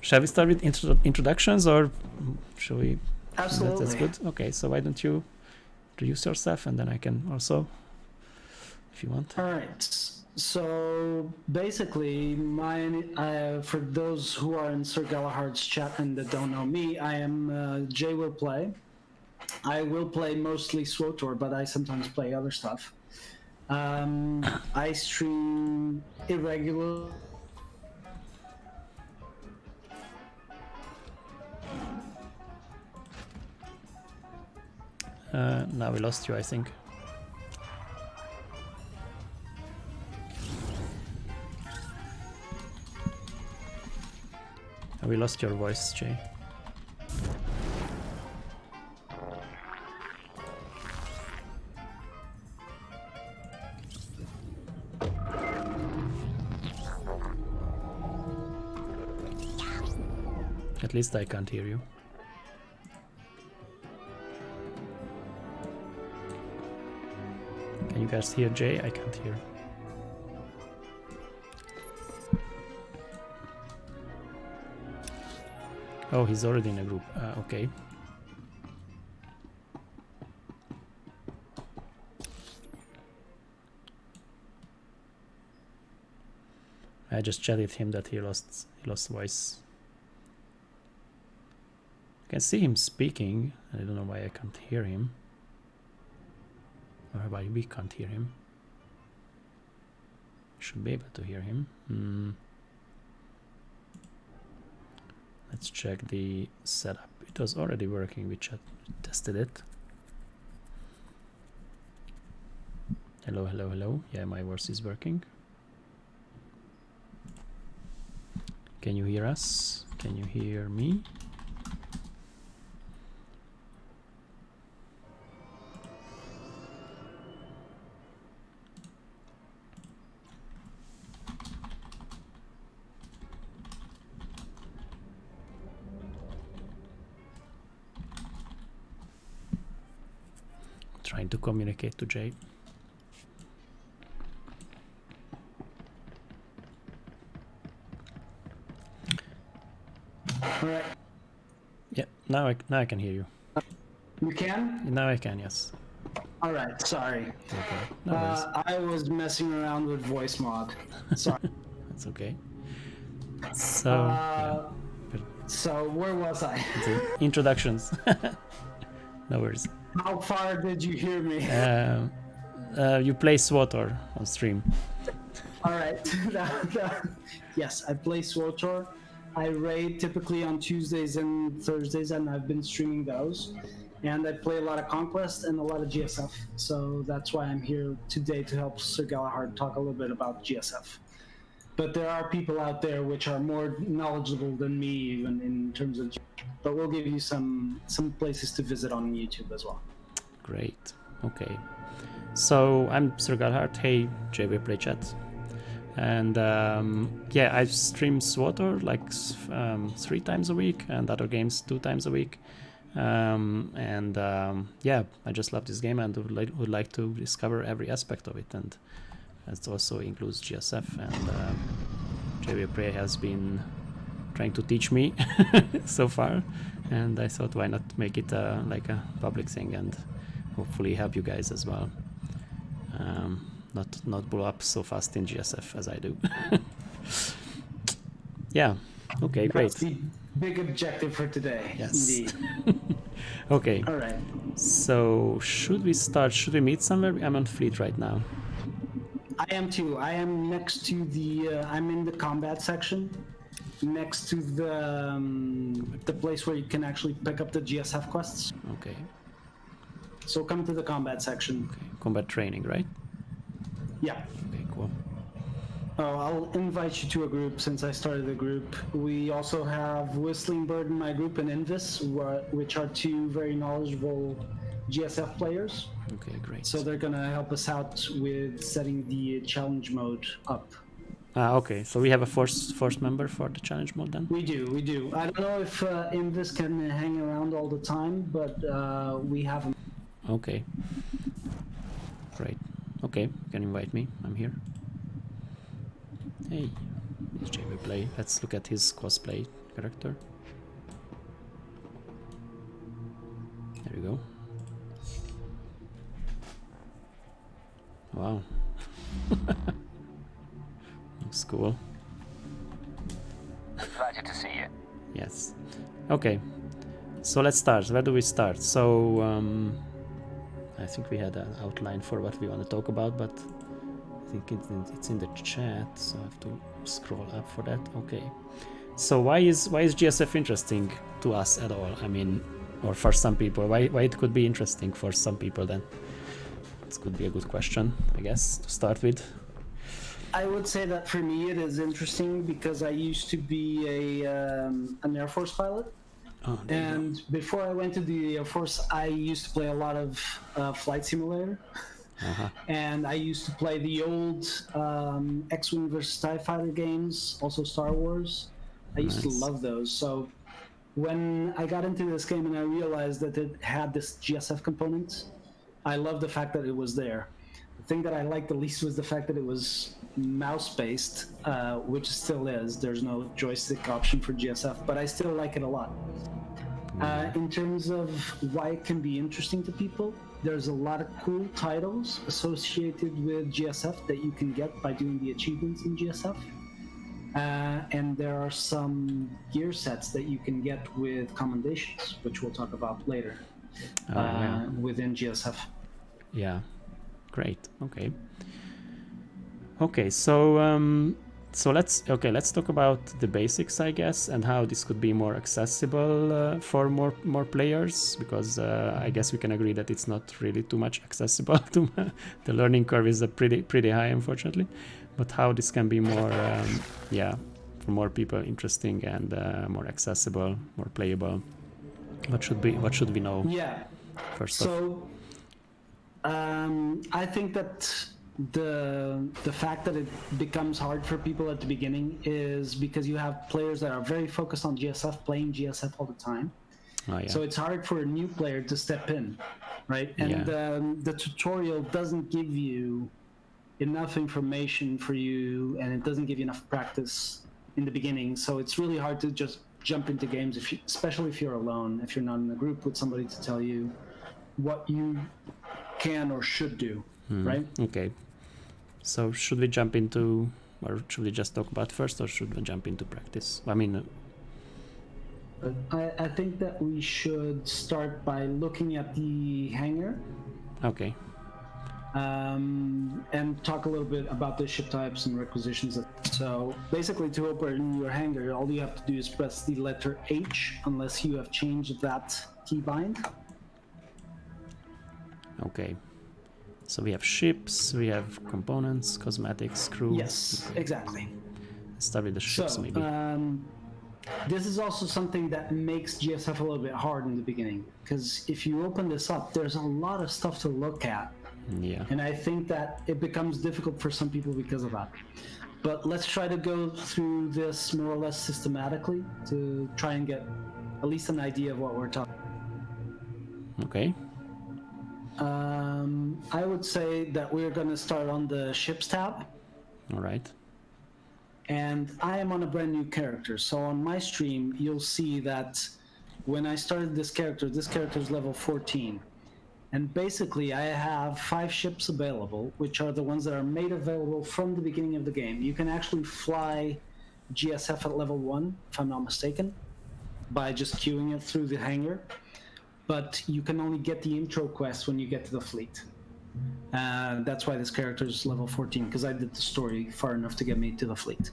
Shall we start with introductions, or shall we? Absolutely. That's good. Okay, so why don't you introduce yourself, and then I can also, if you want. All right. So basically, for those who are in Sir Galahard's chat and that don't know me, I am JayWillPlay. I will play mostly SWTOR, but I sometimes play other stuff. I stream irregularly. Now we lost you, I think. We lost your voice, Jay. At least I can't hear you. Can you guys hear Jay? I can't hear. Oh, he's already in a group. Okay. I just chatted him that he lost voice. I can see him speaking. I don't know why I can't hear him. Or why we can't hear him. Should be able to hear him. Let's check the setup. It was already working. We tested it. Hello, hello, hello. Yeah, my voice is working. Can you hear us? Can you hear me? Trying to communicate to Jay. All right. Yeah, now I can hear you. You can? Now I can, yes. All right. Sorry. Okay. No worries. I was messing around with voice mod. Sorry. That's okay. So, yeah. So where was I? Introductions. No worries. How far did you hear me? You play SWTOR on stream. All right. Yes, I play SWTOR. I raid typically on Tuesdays and Thursdays, and I've been streaming those. And I play a lot of Conquest and a lot of GSF. So that's why I'm here today to help Sir Galahard talk a little bit about GSF. But there are people out there which are more knowledgeable than me, even in terms of. But we'll give you some places to visit on YouTube as well. Great. Okay. So I'm Sir Galahard. Hey, JayWillPlay chat. And yeah, I stream SWTOR like 3 times a week, and other games 2 times a week. Yeah, I just love this game and would like to discover every aspect of it, and it also includes GSF, and JayWillPlay has been trying to teach me so far, and I thought why not make it like a public thing and hopefully help you guys as well. Not blow up so fast in GSF as I do. Yeah, okay, great. That's the big objective for today. Yes. Indeed. Okay. All right. So should we start? Should we meet somewhere? I'm on fleet right now. I am too. I am next to the. I'm in the combat section, next to the place where you can actually pick up the GSF quests. Okay. So come to the combat section. Okay. Combat training, right? Yeah. Okay, cool. Oh, I'll invite you to a group since I started the group. We also have Whistling Bird in my group and Invis, which are 2 very knowledgeable GSF players. Okay, great. So they're gonna help us out with setting the challenge mode up. Okay, so we have a force member for the challenge mode then? We do. I don't know if Invis can hang around all the time, but we have him. Okay. Great. Okay, you can invite me. I'm here. Hey, it's JayWillPlay. Let's look at his cosplay. character. There we go. Wow. Looks cool. Delighted to see you. Yes. Okay. So let's start. Where do we start? So I think we had an outline for what we want to talk about, but I think it's in the chat, so I have to scroll up for that. Okay. So why is GSF interesting to us at all? I mean, or for some people, why it could be interesting for some people then? This could be a good question, I guess, to start with. I would say that for me it is interesting because I used to be an Air Force pilot. Oh, And before I went to the Air Force, I used to play a lot of Flight Simulator. And I used to play the old X-Wing versus TIE Fighter games, also Star Wars. I used to love those. So when I got into this game and I realized that it had this GSF component, I loved the fact that it was there. The thing that I liked the least was the fact that it was mouse-based, which still is. There's no joystick option for GSF, but I still like it a lot. In terms of why it can be interesting to people, there's a lot of cool titles associated with GSF that you can get by doing the achievements in GSF. And there are some gear sets that you can get with commendations, which we'll talk about later within GSF. Yeah, great. Okay, so let's talk about the basics, I guess, and how this could be more accessible for more players, because I guess we can agree that it's not really too much accessible. The learning curve is pretty high, unfortunately. But how this can be more, for more people, interesting and more accessible, more playable. What should we know? Yeah. First so, I think that the fact that it becomes hard for people at the beginning is because you have players that are very focused on GSF, playing GSF all the time. Oh, yeah. So it's hard for a new player to step in, right? And the tutorial doesn't give you enough information for you, and it doesn't give you enough practice in the beginning. So it's really hard to just jump into games, especially if you're alone, if you're not in a group with somebody to tell you what you can or should do, right? Okay. So should we jump into, or should we just talk about first, or should we jump into practice? I mean, I think that we should start by looking at the hangar. Okay. And talk a little bit about the ship types and requisitions. So basically, to open your hangar, all you have to do is press the letter H, unless you have changed that keybind. Okay. So we have ships, we have components, cosmetics, crew. Yes, exactly. Let's start with the ships, maybe. This is also something that makes GSF a little bit hard in the beginning, because if you open this up, there's a lot of stuff to look at. Yeah. And I think that it becomes difficult for some people because of that. But let's try to go through this more or less systematically to try and get at least an idea of what we're talking about. Okay. I would say that we're going to start on the ships tab. All right. And I am on a brand new character. So on my stream, you'll see that when I started this character is level 14. And basically, I have 5 ships available, which are the ones that are made available from the beginning of the game. You can actually fly GSF at level 1, if I'm not mistaken, by just queuing it through the hangar. But you can only get the intro quest when you get to the fleet. That's why this character is level 14, because I did the story far enough to get me to the fleet.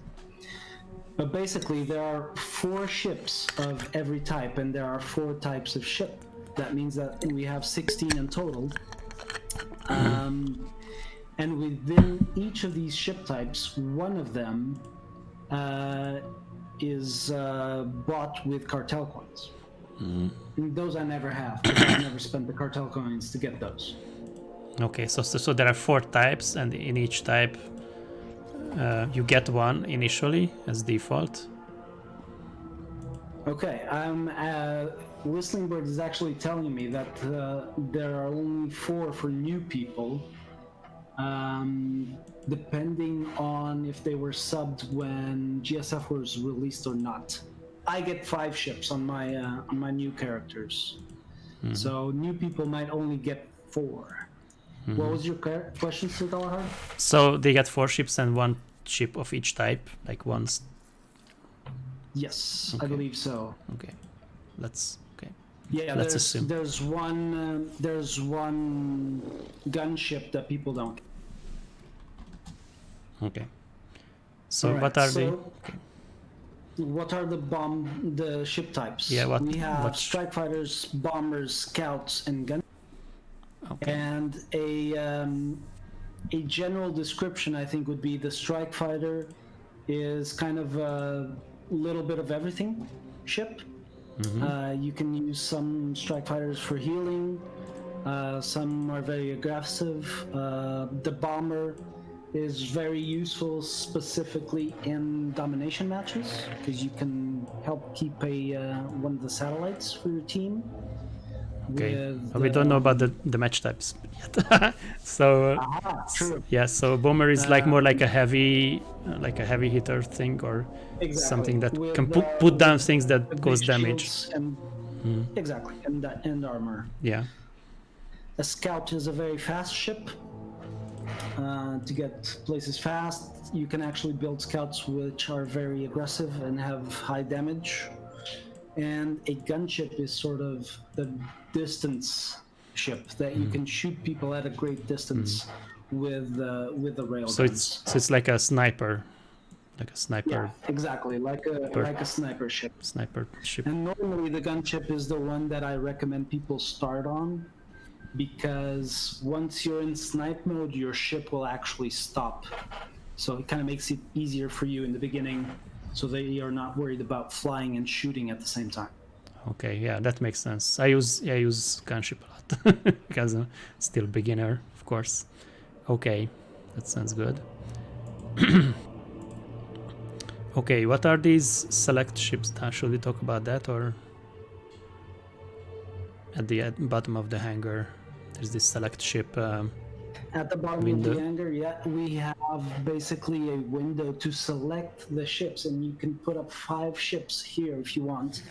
But basically, there are 4 ships of every type, and there are 4 types of ship. That means that we have 16 in total. And within each of these ship types, one of them is bought with cartel coins. And those I never have, because I've never spent the cartel coins to get those. Okay, so there are 4 types, and in each type you get one initially as default. Okay, Whistling Bird is actually telling me that there are only 4 for new people, depending on if they were subbed when GSF was released or not. I get 5 ships on my new characters. So new people might only get 4. What was your question, Sir Galahad? So they get 4 ships and 1 ship of each type, like once. Yes, Okay. I believe so. Okay, let's okay. Yeah, Let's assume. there's one gunship that people don't get. Okay. So All right, what are so they? Okay. What are the ship types? Yeah, we have what- strike fighters, bombers, scouts, and guns. Okay. And a general description, I think, would be the strike fighter is kind of a little bit of everything ship. You can use some strike fighters for healing. Some are very aggressive. The bomber is very useful specifically in domination matches because you can help keep one of the satellites for your team. Okay. With, We don't know about the match types yet. So true. yeah, so bomber is like more like a heavy hitter thing, or Exactly. something that With, can put down things that with cause big damage. shields and exactly, and armor. Yeah. A scout is a very fast ship. To get places fast, you can actually build scouts which are very aggressive and have high damage. And a gunship is sort of the distance ship that you can shoot people at a great distance with the railguns. So it's like a sniper, Yeah, exactly, like a sniper ship. Sniper ship. And normally the gunship is the one that I recommend people start on, because once you're in snipe mode, your ship will actually stop. So it kind of makes it easier for you in the beginning, so that you're not worried about flying and shooting at the same time. Okay, yeah, that makes sense. I use gunship a lot because I'm still beginner, of course. Okay, that sounds good. Okay, what are these select ships? Should we talk about that, or at the bottom of the hangar? There's this select ship. At the bottom Window. of the hangar, yeah, we have basically a window to select the ships, and you can put up 5 ships here if you want,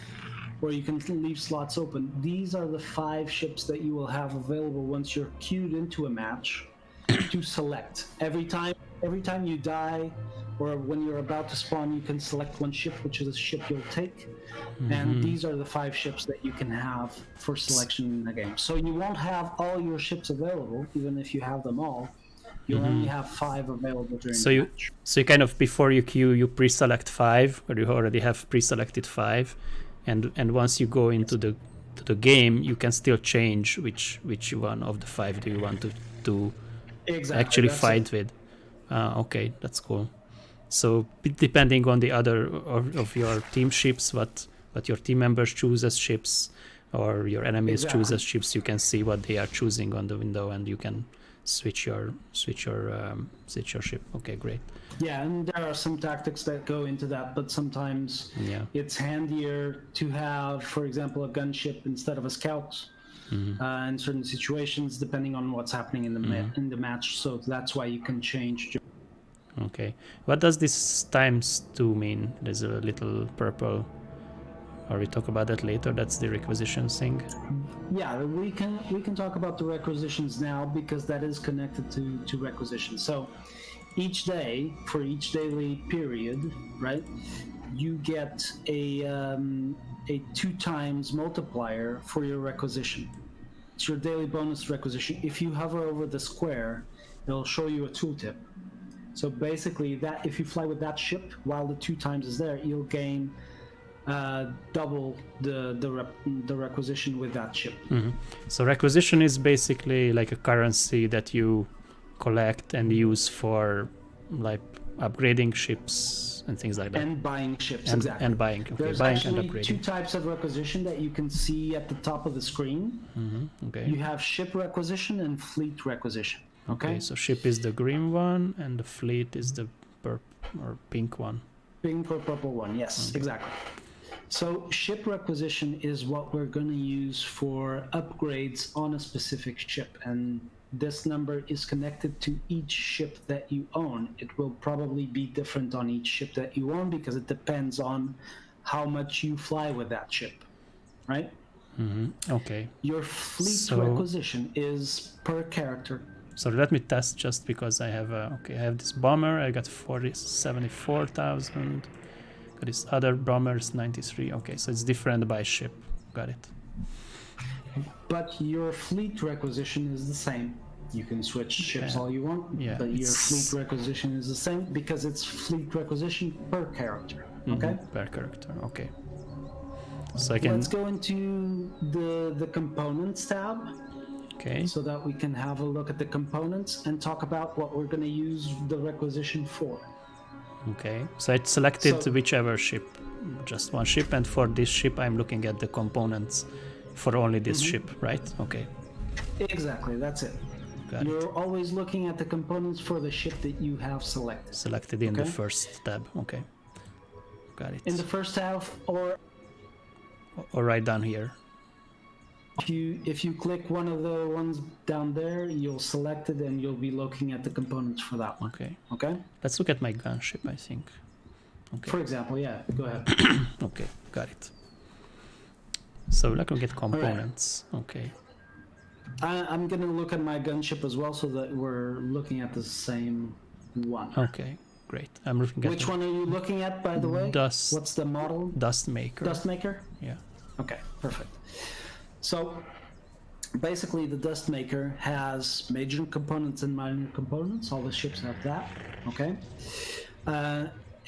or you can leave slots open. These are the 5 ships that you will have available once you're queued into a match to select. Every time you die, or when you're about to spawn, you can select one ship, which is a ship you'll take. And these are the 5 ships that you can have for selection in the game. So you won't have all your ships available, even if you have them all. You'll only have 5 available during the match. So you kind of, before you queue, you pre-select 5, or you already have pre-selected 5, and once you go into the game, you can still change which one of the 5 do you want to actually fight with. Okay, that's cool. So depending on the other of your team ships, what your team members choose as ships, or your enemies choose as ships, you can see what they are choosing on the window, and you can switch your ship. Okay, great. Yeah, and there are some tactics that go into that, but sometimes it's handier to have, for example, a gunship instead of a scout in certain situations, depending on what's happening in the match. So that's why you can change. Okay, what does this ×2 mean? There's a little purple, or we talk about that later. That's the requisitions thing. Yeah, we can talk about the requisitions now, because that is connected to requisitions. So each day, for each daily period, right, you get a 2 times multiplier for your requisition. It's your daily bonus requisition. If you hover over the square, it'll show you a tooltip. So basically, that if you fly with that ship while the 2 times is there, you'll gain double the requisition with that ship. So requisition is basically like a currency that you collect and use for like upgrading ships and things like that. And buying ships, exactly. And buying. Okay, There's buying actually and upgrading. 2 types of requisition that you can see at the top of the screen. Okay. You have ship requisition and fleet requisition. Okay. So ship is the green one, and the fleet is the pink one. Pink or purple one, yes, exactly. So ship requisition is what we're going to use for upgrades on a specific ship, and this number is connected to each ship that you own. It will probably be different on each ship that you own, because it depends on how much you fly with that ship, right? Okay. Your fleet So- requisition is per character. So let me test just because I have okay, I have this bomber, I got 74,000. Got this other bombers 93. Okay, so it's different by ship. Got it. But your fleet requisition is the same. You can switch ships Yeah. all you want, Yeah, but your it's- fleet requisition is the same because it's fleet requisition per character. Okay. Per character. Okay. So I can. Let's go into the components tab Okay. so that we can have a look at the components and talk about what we're going to use the requisition for. Okay. So I selected So- whichever ship, just one ship, and for this ship I'm looking at the components for only this ship, right? Okay. Exactly, that's it. Got it. You're always looking at the components for the ship that you have selected. Selected in the Okay. first tab. Okay. Got it. In the first tab, or Or right down here. if you click one of the ones down there, you'll select it and you'll be looking at the components for that one. Okay. Okay? Let's look at my gunship, I think. Okay. For example, yeah, go ahead. Okay, got it. So we're looking at components. Okay. I'm gonna look at my gunship as well so that we're looking at the same one. Okay, great. I'm looking at Which one are you looking at, by the way? Dust. What's the model? Dust Maker. Dustmaker? Yeah. Okay, perfect. So basically the Dustmaker has major components and minor components. All the ships have that, okay?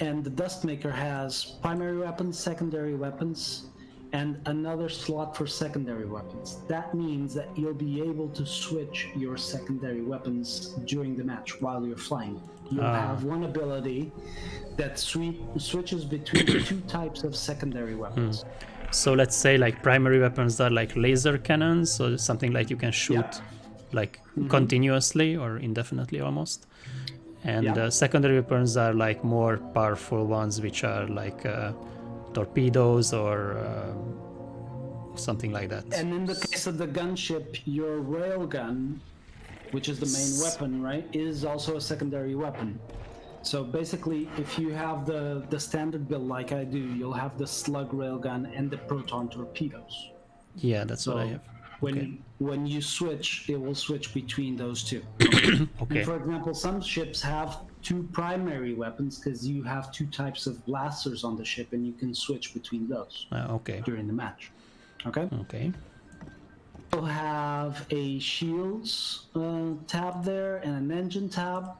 And the Dustmaker has primary weapons, secondary weapons, and another slot for secondary weapons. That means that you'll be able to switch your secondary weapons during the match while you're flying. You'll have one ability that switches between the two types of secondary weapons. So let's say like primary weapons are like laser cannons, so something like you can shoot like continuously or indefinitely almost. And secondary weapons are like more powerful ones, which are like torpedoes or something like that. And in the case of the gunship, your railgun, which is the main weapon, right, is also a secondary weapon. So basically, if you have the standard build like I do, you'll have the slug railgun and the proton torpedoes. Yeah, that's what I have. When you switch, it will switch between those two. Okay. And for example, some ships have two primary weapons because you have two types of blasters on the ship, and you can switch between those Okay. during the match. Okay. Okay. You'll have a shields tab there and an engine tab,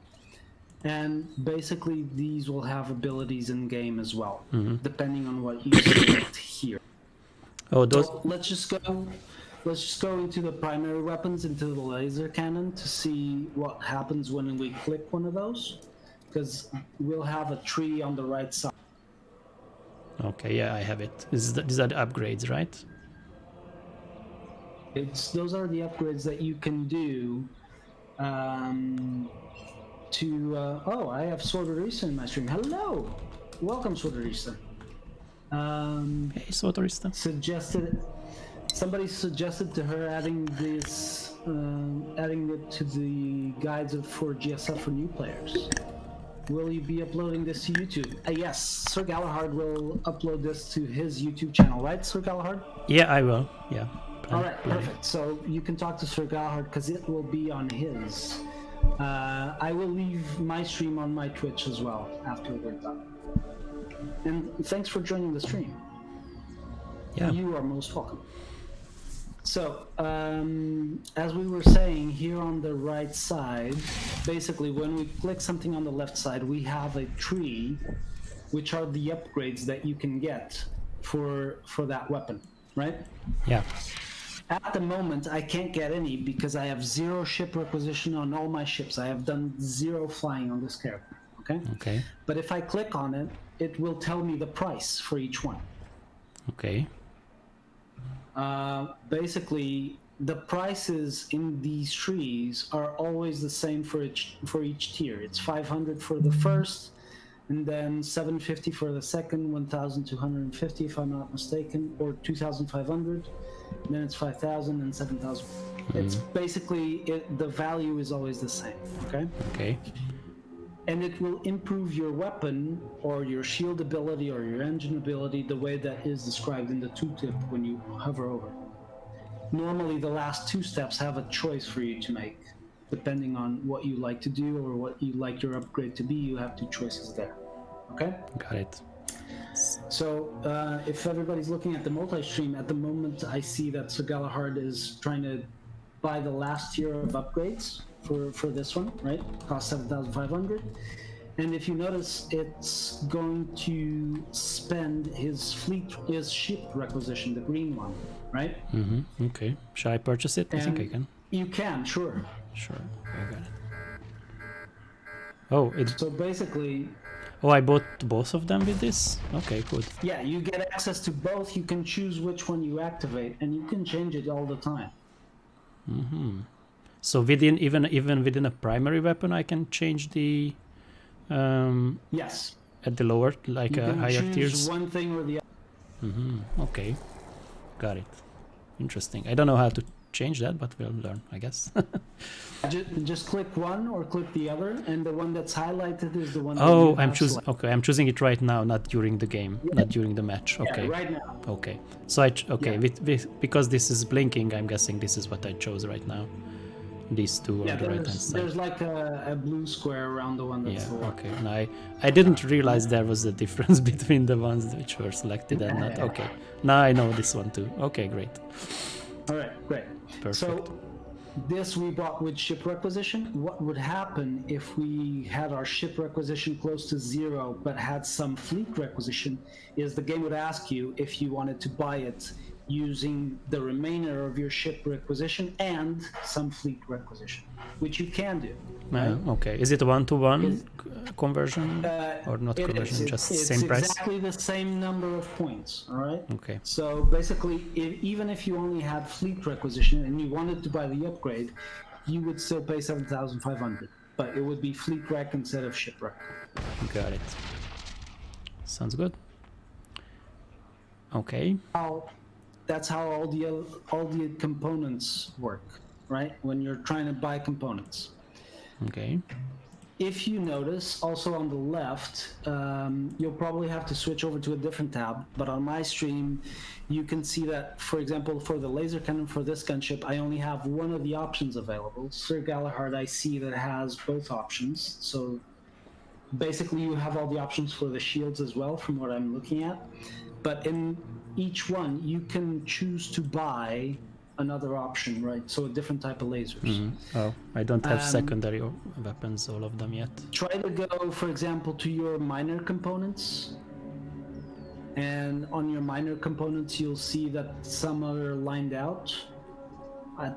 and basically these will have abilities in game as well, depending on what you select here. Oh, those. So let's just go into the primary weapons, into the laser cannon, to see what happens when we click one of those, because we'll have a tree on the right side. Okay, yeah, I have it. These are the upgrades, right? Those are the upgrades that you can do oh, I have Swordorista in my stream. Hello! Welcome, Swordorista. Hey, Sotorista. Somebody suggested to her adding this, adding it to the guides for GSF for new players. Will you be uploading this to YouTube? Yes, Sir Galahard will upload this to his YouTube channel, right, Sir Galahard? Yeah, I will. Yeah. All right, perfect. So you can talk to Sir Galahard because it will be on his. I will leave my stream on my Twitch as well after we're done. And thanks for joining the stream. Yeah. You are most welcome. So, as we were saying, here on the right side, basically when we click something on the left side, we have a tree, which are the upgrades that you can get for that weapon, right? Yeah. At the moment, I can't get any because I have 0 ship requisition on all my ships. I have done 0 flying on this character, okay? Okay. But if I click on it, it will tell me the price for each one. Okay. Basically, the prices in these trees are always the same for each tier. It's 500 for the first, and then 750 for the second, 1,250 if I'm not mistaken, or 2,500. Then it's 5,000 and 7,000. It's basically the value is always the same. Okay. Okay. and it will improve your weapon or your shield ability or your engine ability the way that is described in the tooltip when you hover over. Normally, the last two steps have a choice for you to make. Depending on what you like to do or what you like your upgrade to be, you have two choices there. Okay? Got it. So if everybody's looking at the multi-stream, at the moment I see that Sir Galahad is trying to buy the last tier of upgrades for this one, right? Cost 7,500. And if you notice, it's going to spend his ship requisition, the green one, right? Mm-hmm. Okay. Shall I purchase it? I think I can. You can, sure. Sure. I got it. Oh, So basically... Oh, I bought both of them with this? Okay, good. Yeah, you get access to both. You can choose which one you activate, and you can change it all the time. Mm-hmm. So within even within a primary weapon, I can change the... Yes. At the lower, like higher tiers? You can choose one thing or the other. Mm-hmm. Okay. Got it. Interesting. I don't know how to change that, but we'll learn, I guess. Just click one or click the other, and the one that's highlighted is the one. Oh, I'm choosing. Okay, I'm choosing it right now, not during the game, not during the match. Okay. Yeah, right now. Okay. So because this is blinking, I'm guessing this is what I chose right now. These two on the right hand side. There's like a blue square around the one that's okay. And I didn't realize there was a difference between the ones which were selected and not. Okay. Now I know this one too. Okay, great. All right, great. Perfect. So this we bought with ship requisition. What would happen if we had our ship requisition close to 0 but had some fleet requisition is the game would ask you if you wanted to buy it using the remainder of your ship requisition and some fleet requisition, which you can do. Right? Okay. Is it a one-to-one conversion or not conversion? Just same price? It's exactly the same number of points. All right. Okay. So basically, even if you only had fleet requisition and you wanted to buy the upgrade, you would still pay 7,500, but it would be fleet rec instead of shipwreck. Got it. Sounds good. Okay. That's how all the components work, right? When you're trying to buy components. Okay. If you notice, also on the left, you'll probably have to switch over to a different tab, but on my stream, you can see that, for example, for the laser cannon for this gunship, I only have one of the options available. Sir Galahad, I see that has both options. So basically you have all the options for the shields as well from what I'm looking at. But in each one, you can choose to buy another option, right? So a different type of lasers. Mm-hmm. Oh, I don't have secondary weapons, all of them yet. Try to go, for example, to your minor components. And on your minor components, you'll see that some are lined out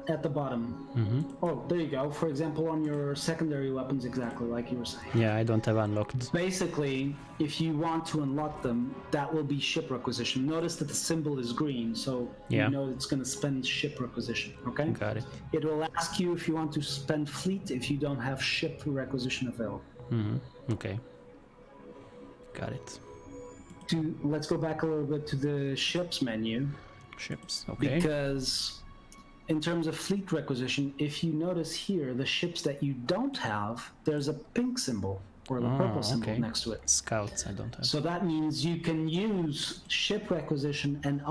at the bottom. Mm-hmm. Oh, there you go. For example, on your secondary weapons, exactly like you were saying. Yeah, I don't have unlocked. Basically, if you want to unlock them, that will be ship requisition. Notice that the symbol is green, so you know it's going to spend ship requisition, okay? Got it. It will ask you if you want to spend fleet if you don't have ship requisition available. Mm-hmm. Okay. Got it. Let's go back a little bit to the ships menu. Ships, okay. Because in terms of fleet requisition, if you notice here, the ships that you don't have, there's a pink symbol or the purple symbol next to it. Scouts, I don't have. So that means you can use ship requisition and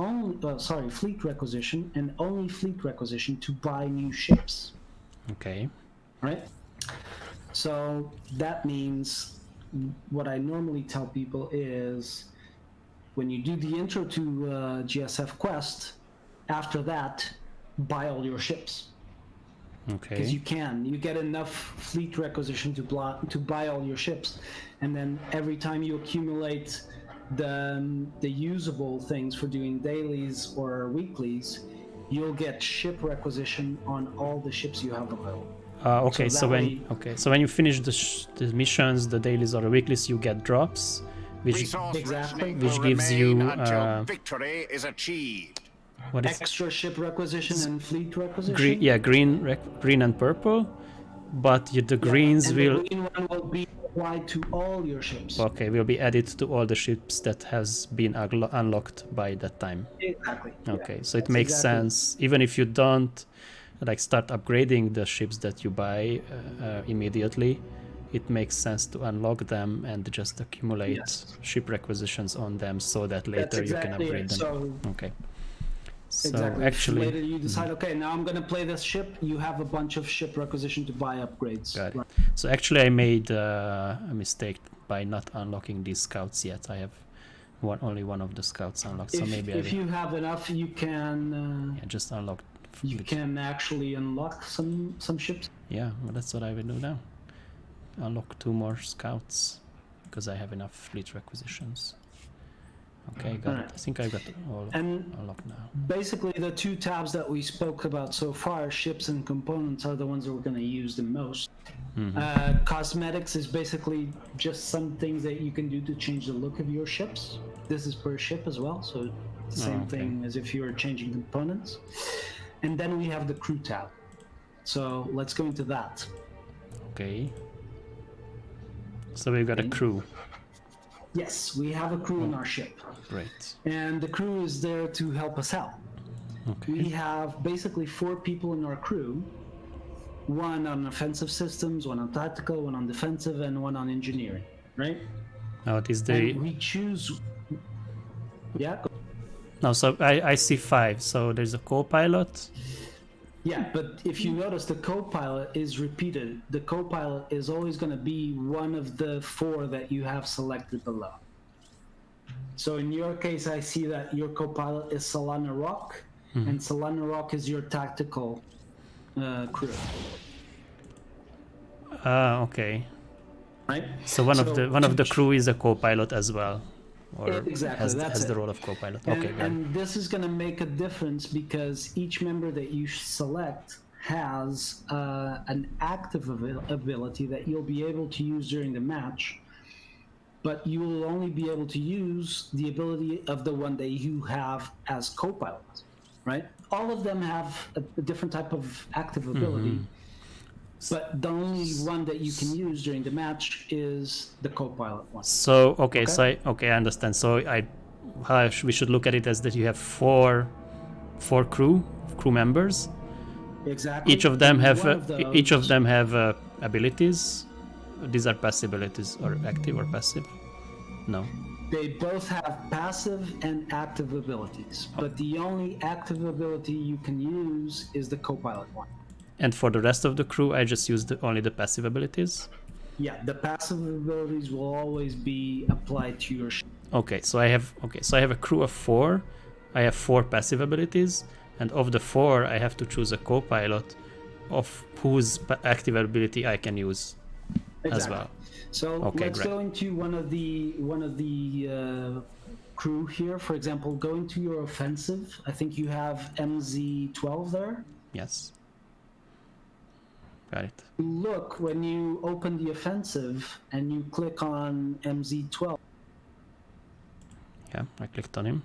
fleet requisition and only fleet requisition to buy new ships. Okay. Right? So that means what I normally tell people is when you do the intro to GSF Quest, after that, buy all your ships. Okay. Because you get enough fleet requisition to buy all your ships, and then every time you accumulate the usable things for doing dailies or weeklies, you'll get ship requisition on all the ships you have available. Okay. So when you finish the missions, the dailies or the weeklies, you get drops, which gives you victory is achieved. What is extra ship requisition and fleet requisition? Green and purple, but the greens will... The green one will be applied to all your ships. Okay, will be added to all the ships that has been unlocked by that time. Exactly. Okay, so it makes sense. Even if you don't start upgrading the ships that you buy immediately, it makes sense to unlock them and just accumulate Yes. ship requisitions on them so that later That's exactly you can upgrade it. them. So Okay. So exactly. actually, If later you decide, okay, now I'm going to play this ship, you have a bunch of ship requisition to buy upgrades. got it. Right. So actually, I made a mistake by not unlocking these scouts yet. I have only one of the scouts unlocked. So maybe If you have enough, you can just unlock. you can actually unlock some ships. Yeah, well, that's what I will do now. Unlock 2 more scouts because I have enough fleet requisitions. Okay, got it. I think I got all unlocked now. Basically, the 2 tabs that we spoke about so far, ships and components, are the ones that we're going to use the most. Cosmetics is basically just some things that you can do to change the look of your ships. This is per ship as well, so it's the same thing as if you were changing components. And then we have the crew tab. So let's go into that. Okay. So we've got a crew. Yes, we have a crew in our ship. Great. And the crew is there to help us out. Okay. We have basically 4 people in our crew. 1 on offensive systems, 1 on tactical, 1 on defensive, and 1 on engineering, right? Now it is And the... we choose... Yeah? No, so I see 5. So there's a co-pilot. Yeah, but if you notice, the co-pilot is repeated. The co-pilot is always going to be one of the 4 that you have selected below. So in your case, I see that your co-pilot is Solana Rock, and Solana Rock is your tactical crew. Okay. Right? So one of the crew is a co-pilot as well, or Exactly, has the role of co-pilot. And, Okay, great. and this is going to make a difference because each member that you select has an active ability that you'll be able to use during the match, but you will only be able to use the ability of the one that you have as co-pilot, right? All of them have a different type of active ability, but the only one that you can use during the match is the co-pilot one. So I understand. So we should look at it as that you have four crew members. Exactly. Each of them have abilities. These are passive abilities, or active or passive? No. They both have passive and active abilities, but the only active ability you can use is the co-pilot one. And for the rest of the crew, I just use only the passive abilities? Yeah, the passive abilities will always be applied to your ship. So I have a crew of 4. I have 4 passive abilities, and of the 4, I have to choose a co-pilot of whose active ability I can use as well. So let's go into one of the crew here. For example, go into your offensive. I think you have MZ12 there. Yes. Got it. Look, when you open the offensive and you click on MZ12. Yeah, I clicked on him.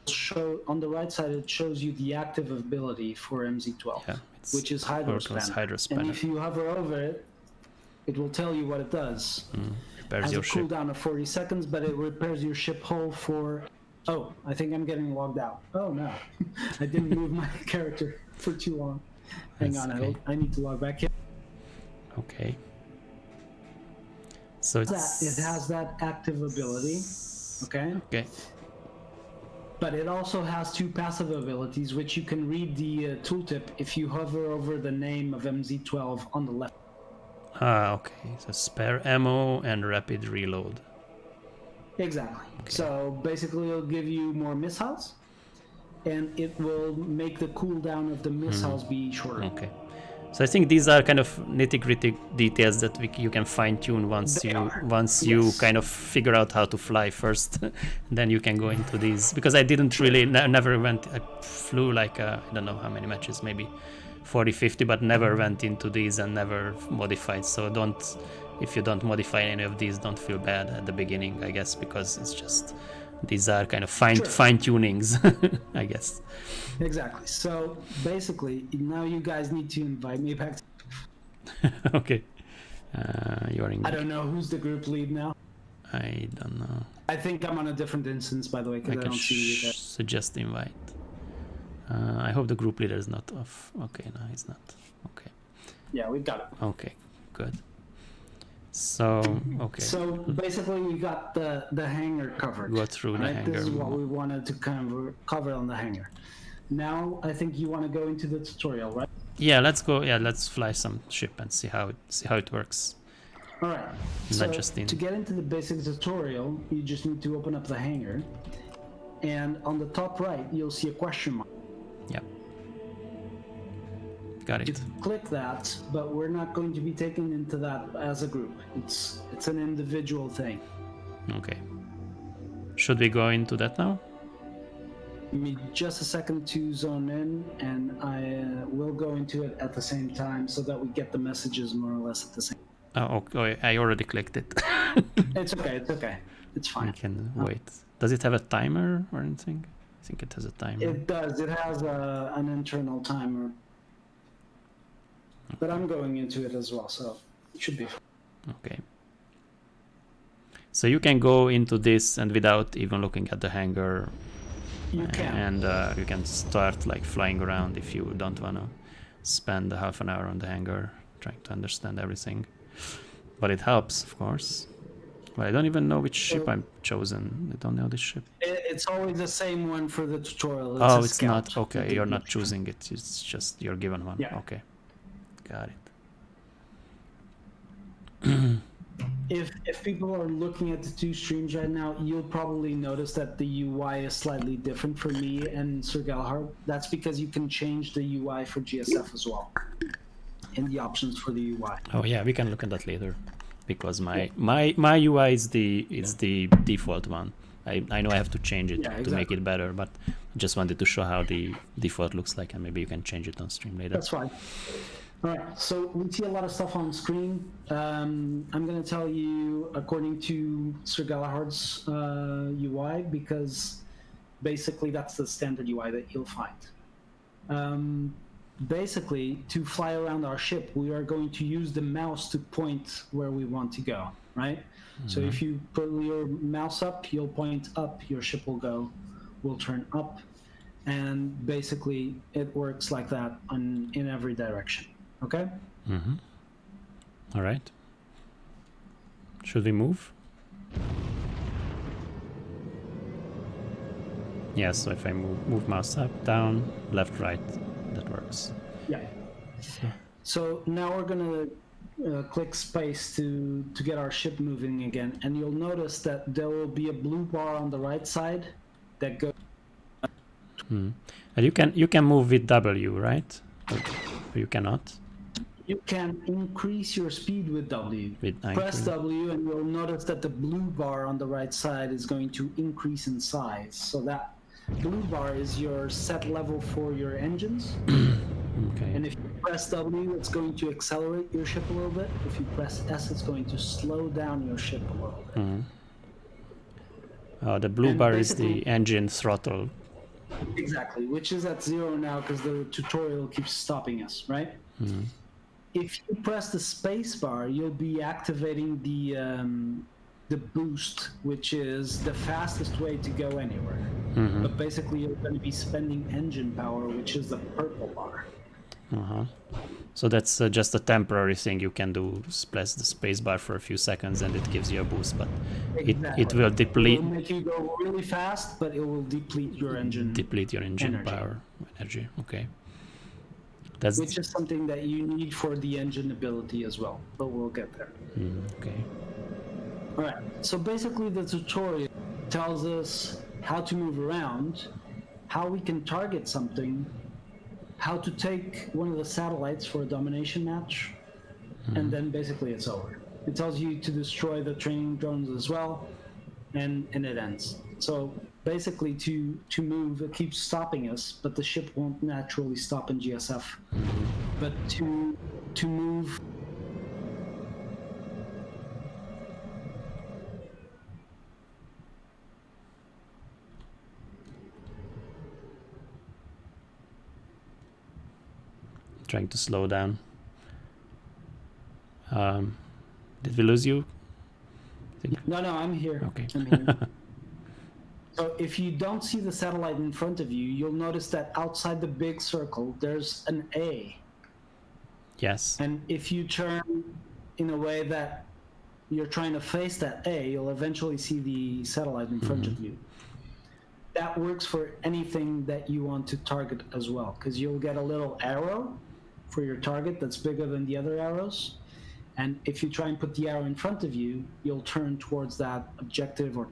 Show on the right side, it shows you the active ability for MZ12, which is Hydrospanner. And if you hover over it, it will tell you what it does. It has a cooldown of 40 seconds, but it repairs your ship hull for... Oh, I think I'm getting logged out. Oh no, I didn't move my character for too long. Hang on, okay. I need to log back in. Okay. So it has that active ability. Okay. Okay. But it also has 2 passive abilities, which you can read the tooltip if you hover over the name of MZ12 on the left. Okay. So spare ammo and rapid reload. Exactly. Okay. So basically it'll give you more missiles, and it will make the cooldown of the missiles be shorter. Okay. So I think these are kind of nitty-gritty details that you can fine-tune once you kind of figure out how to fly first. Then you can go into these, because I didn't really I flew like I don't know how many matches, maybe 40-50, but never went into these and never modified. So if you don't modify any of these, don't feel bad at the beginning, I guess, because it's just these are kind of fine-tunings, I guess. Exactly. So basically, now you guys need to invite me back. Okay. You're in. I don't know who's the group lead now. I don't know. I think I'm on a different instance, by the way, because I don't see you there. Suggest invite. I hope the group leader is not off. Okay, no, he's not. Okay. Yeah, we've got it. Okay, good. So, okay. So basically, we got the hangar covered. Go through the right? hangar. This is what we wanted to kind of cover on the hangar. Now, I think you want to go into the tutorial, right? Yeah, let's go. Yeah, let's fly some ship and see how it works. All right. Not So just in. to get into the basic tutorial, you just need to open up the hangar, and on the top right, you'll see a question mark. Yeah. Got You it. click that, but we're not going to be taken into that as a group. It's an individual thing. Okay. Should we go into that now? Give me just a second to zone in, and I will go into it at the same time so that we get the messages more or less at the same. Oh, okay. I already clicked it. It's okay. It's okay. It's We fine. can wait. Does it have a timer or anything? I think it has a timer. It does. It has an internal timer. But I'm going into it as well, so it should be fine. Okay. So you can go into this and without even looking at the hangar, You can. and you can start like flying around if you don't want to spend a half an hour on the hangar trying to understand everything. But it helps, of course. Well, I don't even know which ship I'm chosen. I don't know this ship. It's always the same one for the tutorial. It's Oh, a it's scout. not. Okay, you're not choosing it. It's just you're given one. Yeah. Okay. Got it. If people are looking at the two streams right now, you'll probably notice that the UI is slightly different for me and Sir Galahad. That's because you can change the UI for GSF as well, in the options for the UI. Oh yeah, we can look at that later, because my UI is the default one. I know I have to change it to make it better, but I just wanted to show how the default looks like, and maybe you can change it on stream later. That's fine. All right, so we see a lot of stuff on screen. I'm going to tell you according to Sir Galahad's UI, because basically that's the standard UI that you'll find. Basically, to fly around our ship, we are going to use the mouse to point where we want to go, right? So if you put your mouse up, you'll point up, your ship will turn up, and basically it works like that in every direction. Okay? Mm-hmm. All right. Should we move? Yeah, so if I move mouse up, down, left, right, that works. Yeah. So now we're gonna click space to get our ship moving again, and you'll notice that there will be a blue bar on the right side that goes. And you can move with W, right? Or you cannot. You can increase your speed with W. Press W and you'll notice that the blue bar on the right side is going to increase in size. So that blue bar is your set level for your engines. Okay. And if you press W, it's going to accelerate your ship a little bit. If you press S, it's going to slow down your ship a little bit. The blue bar is the engine throttle. Exactly, which is at 0 now because the tutorial keeps stopping us, right? If you press the space bar, you'll be activating the boost, which is the fastest way to go anywhere. But basically, you're going to be spending engine power, which is the purple bar. So that's just a temporary thing you can do. Press the space bar for a few seconds and it gives you a boost, but it will deplete. It will make you go really fast, but it will deplete your engine. Deplete your engine energy. Okay. Which is something that you need for the engine ability as well, but we'll get there. Okay. All right. So basically, the tutorial tells us how to move around, how we can target something, how to take one of the satellites for a domination match, and then basically it's over. It tells you to destroy the training drones as well, and it ends. So basically, to move, it keeps stopping us, but the ship won't naturally stop in GSF. But to move. Trying to slow down. Did we lose you? No, I'm here. Okay. I'm here. So if you don't see the satellite in front of you, you'll notice that outside the big circle, there's an A. Yes. And if you turn in a way that you're trying to face that A, you'll eventually see the satellite in front of you. That works for anything that you want to target as well, because you'll get a little arrow for your target that's bigger than the other arrows. And if you try and put the arrow in front of you, you'll turn towards that objective or...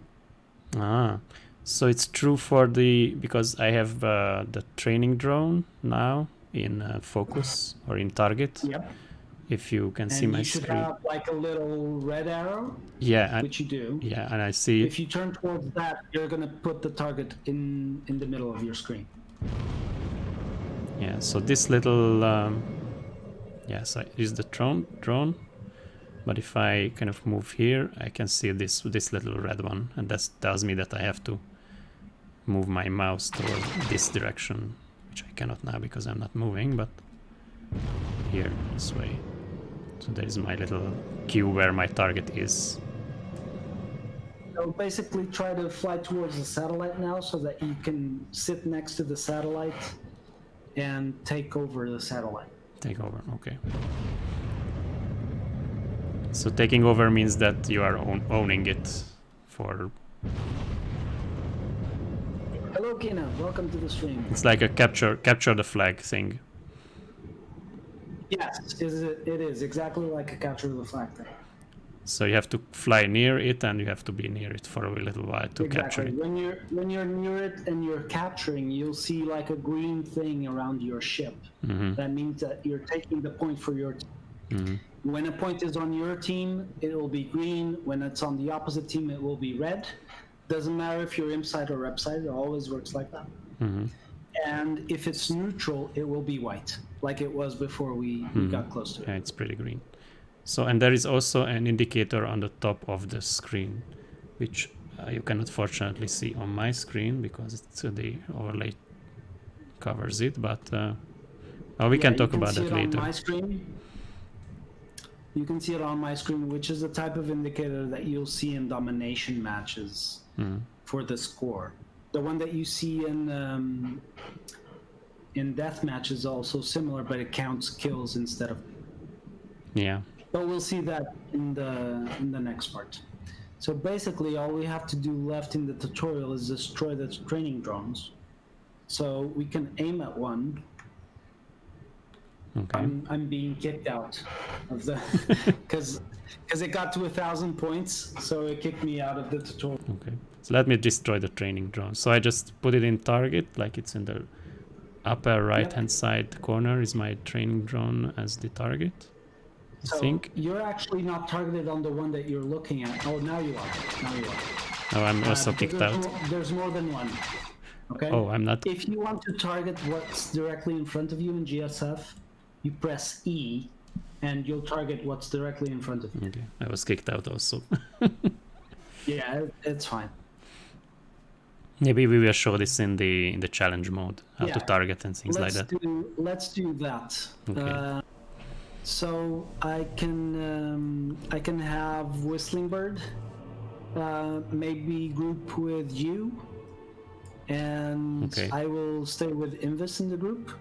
So it's true for because I have the training drone now in focus or in target. Yep. If you can see And my you should screen. have like a little red arrow, Yeah, which you do. Yeah, and I see. If you turn towards that, you're gonna put the target in the middle of your screen. Yeah, so this little so is the drone, but if I kind of move here, I can see this little red one, and that tells me that I have to move my mouse toward this direction, which I cannot now because I'm not moving, but here, this way. So there is my little cue where my target is. So basically try to fly towards the satellite now so that you can sit next to the satellite and take over the satellite. Take over, okay. So taking over means that you are owning it for... Hello, Kina. Welcome to the stream. It's like a capture the flag thing. Yes, it is exactly like a capture the flag thing. So you have to fly near it, and you have to be near it for a little while to capture it. When you're near it and you're capturing, you'll see like a green thing around your ship. That means that you're taking the point for your team. When a point is on your team, it will be green. When it's on the opposite team, it will be red. Doesn't matter if you're inside or outside, it always works like that. And if it's neutral, it will be white, like it was before we got close to it. Yeah, it's pretty green. So, and there is also an indicator on the top of the screen, which you cannot fortunately see on my screen because it's, the overlay covers it, but we can talk about that later. On my screen. You can see it on my screen, which is the type of indicator that you'll see in domination matches for the score. The one that you see in death matches is also similar, but it counts kills instead of... Yeah. But we'll see that in the next part. So basically, all we have to do left in the tutorial is destroy the training drones. So we can aim at one. Okay. I'm being kicked out of the because it got to 1,000 points, so it kicked me out of the tutorial. Okay. So let me destroy the training drone. So I just put it in target, like it's in the upper right-hand side corner is my training drone as the target. I think. You're actually not targeted on the one that you're looking at. Oh, now you are. Now you are. Oh, I'm also kicked out. There's more than one. Okay. Oh, I'm not. If you want to target what's directly in front of you in GSF, you press E, and you'll target what's directly in front of you. Okay, I was kicked out also. Yeah, it's fine. Maybe we will show this in the challenge mode, how to target and things like that. Let's do that. Okay. So I can have Whistling Bird maybe group with you, and I will stay with Invis in the group.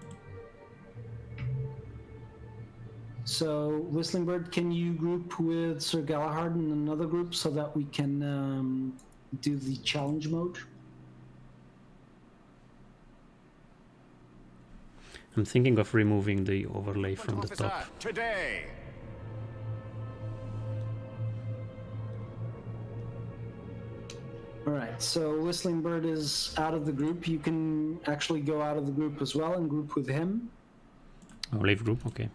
So Whistling Bird, can you group with Sir Galahad in another group so that we can do the challenge mode? I'm thinking of removing the overlay from the top. Today. All right, so Whistling Bird is out of the group. You can actually go out of the group as well and group with him. Oh, leave group, okay.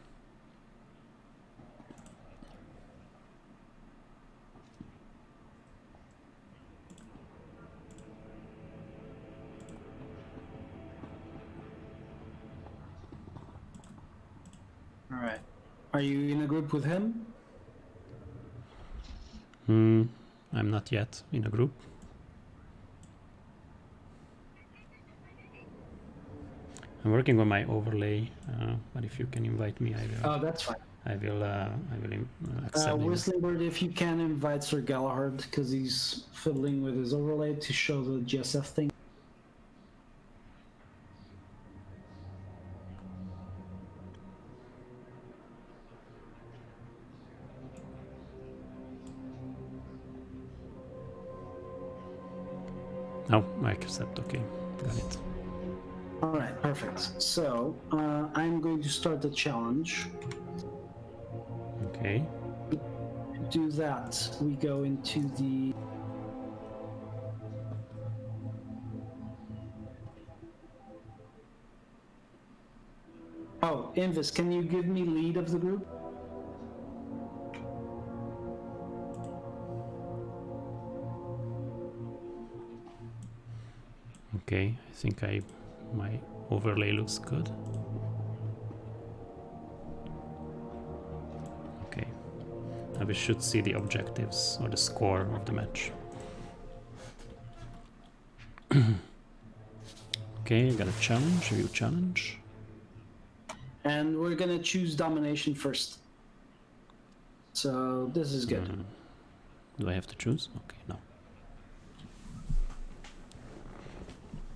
All right. Are you in a group with him? I'm not yet in a group. I'm working on my overlay, but if you can invite me, I will. Oh, that's fine. I will accept him. Whistling Bird, if you can invite Sir Galahad, because he's fiddling with his overlay to show the GSF thing. intercept. Okay, got it. All right, perfect. So I'm going to start the challenge. Okay. To do that, we go into the... Oh, Invis, can you give me lead of the group? Okay, I think my overlay looks good. Okay, now we should see the objectives or the score of the match. Okay, I got a challenge, view challenge. And we're gonna choose domination first. So this is good. Do I have to choose? Okay, no.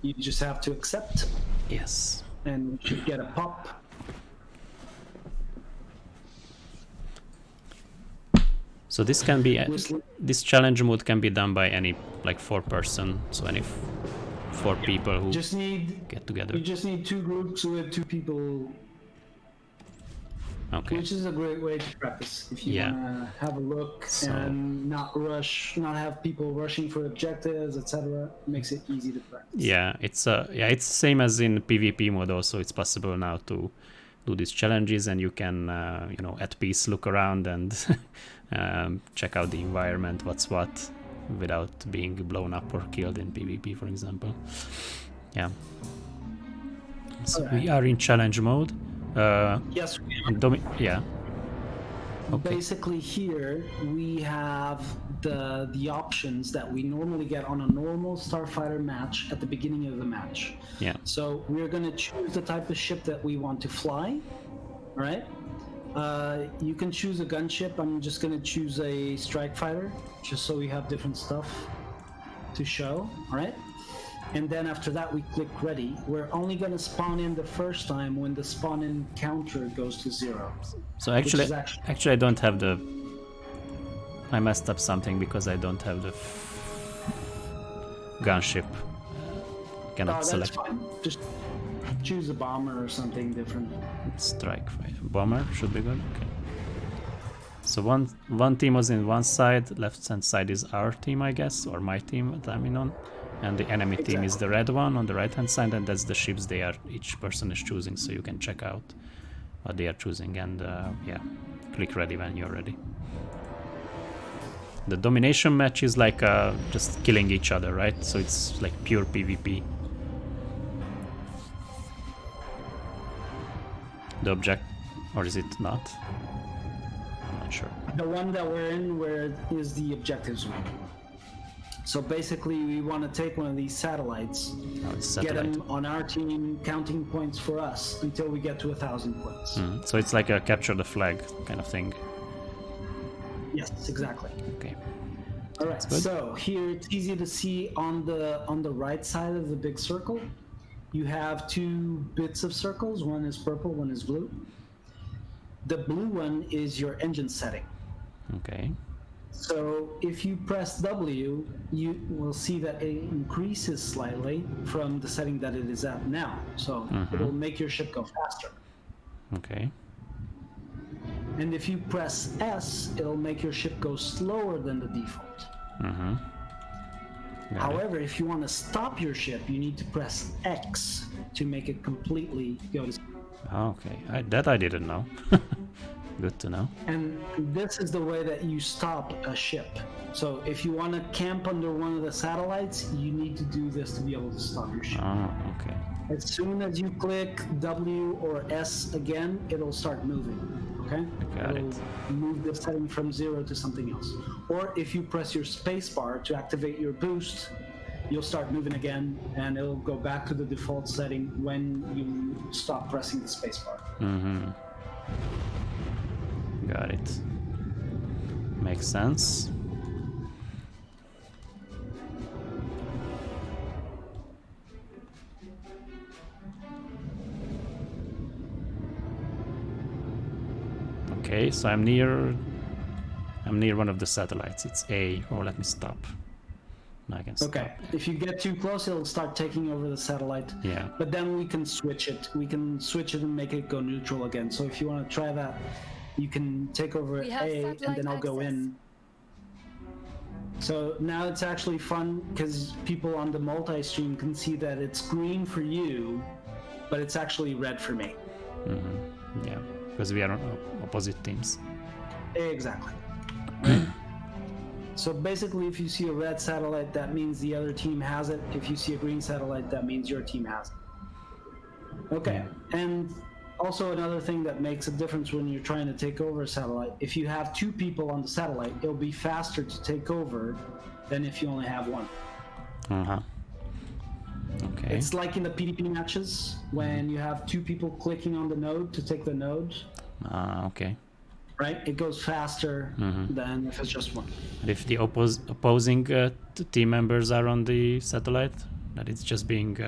You just have to accept, Yes. and you should get a pop. So this can be this challenge mode can be done by any like 4-person, so any 4 people who Just need get together. You just need 2 groups with 2 people. Okay. Which is a great way to practice if you wanna have a look and not rush, not have people rushing for objectives, etc. Makes it easy to practice. Yeah, it's the same as in PvP mode. Also, it's possible now to do these challenges, and you can you know, at peace look around and check out the environment, what's what, without being blown up or killed in PvP, for example. Yeah. So we are in challenge mode. Yes, we yeah. Okay. Basically here we have the options that we normally get on a normal Starfighter match at the beginning of the match. Yeah. So we're going to choose the type of ship that we want to fly, right? You can choose a gunship. I'm just going to choose a strike fighter, just so we have different stuff to show, all right? And then after that we click ready. We're only going to spawn in the first time when the spawn in counter goes to 0. So actually I don't have the... I messed up something because I don't have the gunship. Cannot select. That's fine. Just choose a bomber or something different. Strike fighter. Bomber should be good. Okay. So one team was in one side, left hand side is our team, I guess, or my team that I'm in on. And the enemy team is the red one on the right hand side, and that's the ships they are, each person is choosing, so you can check out what they are choosing, and yeah, click ready when you're ready. The domination match is like just killing each other, right? So it's like pure PvP. The object, or is it not? I'm not sure. The one that we're in, where is the objectives one. So basically, we want to take one of these satellites, get them on our team, counting points for us until we get to 1,000 points. So it's like a capture the flag kind of thing. Yes, exactly. Okay. All right. So here it's easy to see on the right side of the big circle. You have 2 bits of circles. One is purple, one is blue. The blue one is your engine setting. Okay. So if you press W, you will see that it increases slightly from the setting that it is at now. So it'll make your ship go faster. Okay. And if you press S, it'll make your ship go slower than the default. However, if you want to stop your ship, you need to press X to make it completely go to... Okay, that I didn't know. Good to know. And this is the way that you stop a ship. So if you want to camp under one of the satellites, you need to do this to be able to stop your ship. Oh, okay. As soon as you click W or S again, it'll start moving. Okay? It'll move the setting from 0 to something else. Or if you press your spacebar to activate your boost, you'll start moving again, and it'll go back to the default setting when you stop pressing the spacebar. Got it. Makes sense. Okay, so I'm near one of the satellites. It's A. Oh, let me stop. I can stop. Okay. If you get too close, it'll start taking over the satellite. Yeah. But then we can switch it. We can switch it and make it go neutral again. So if you want to try that, you can take over We have A, and satellite then I'll go access. in. So now it's actually fun because people on the multi-stream can see that it's green for you, but it's actually red for me. Yeah, because we are on opposite teams. Exactly. So basically, if you see a red satellite, that means the other team has it. If you see a green satellite, that means your team has it. Okay, and also another thing that makes a difference when you're trying to take over a satellite, if you have two people on the satellite, it'll be faster to take over than if you only have one. Okay. It's like in the PvP matches, when you have two people clicking on the node to take the node, Okay. right? It goes faster than if it's just one. And if the opposing team members are on the satellite, that it's just being,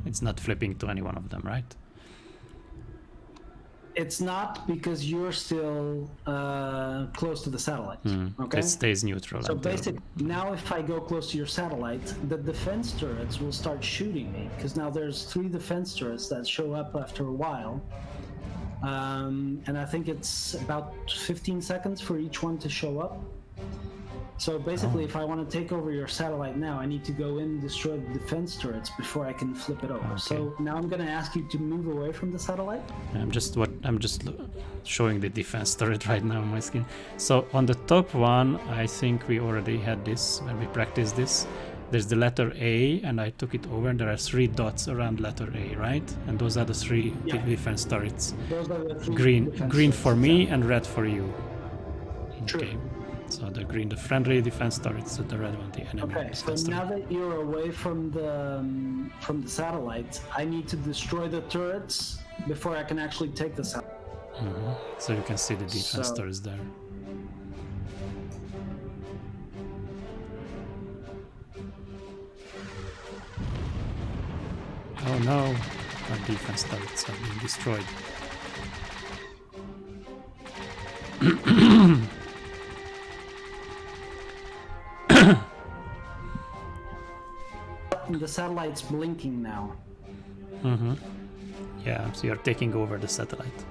it's not flipping to any one of them, right? It's not, because you're still close to the satellite. Okay. It stays neutral. So until- basically, now if I go close to your satellite, the defense turrets will start shooting me, because now there's 3 defense turrets that show up after a while. And I think it's about 15 seconds for each one to show up. So basically, if I want to take over your satellite now, I need to go in and destroy the defense turrets before I can flip it over. So now I'm going to ask you to move away from the satellite. I'm just showing the defense turret right now on my screen. So on the top one, I think we already had this when we practiced this. There's the letter A, and I took it over, and there are 3 dots around letter A, right? And those are the 3 defense turrets. Those are the 3 Green defense for turrets, me exactly. and red for you. True. Okay. So the green, the friendly defense turrets, the red one, the enemy Okay, so defense now turret. that you're away from the satellite, I need to destroy the turrets before I can actually take the satellite. So you can see the defense So- turrets there. Oh no, our defense turrets have been destroyed. The satellite's blinking now. Yeah, so you're taking over the satellite.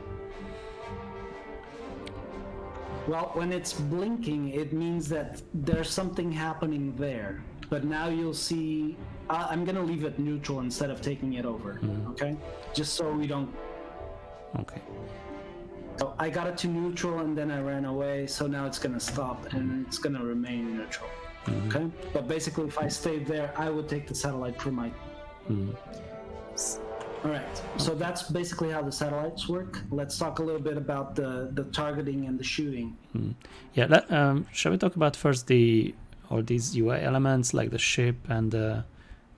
Well, when it's blinking, it means that there's something happening there. But now you'll see, I'm gonna leave it neutral instead of taking it over, okay? Just so we don't. Okay. So I got it to neutral and then I ran away, so now it's gonna stop and it's gonna remain neutral, okay? But basically, if I stayed there, I would take the satellite for my. All right, so that's basically how the satellites work. Let's talk a little bit about the targeting and the shooting. Yeah, shall we talk about first all these UI elements like the ship and the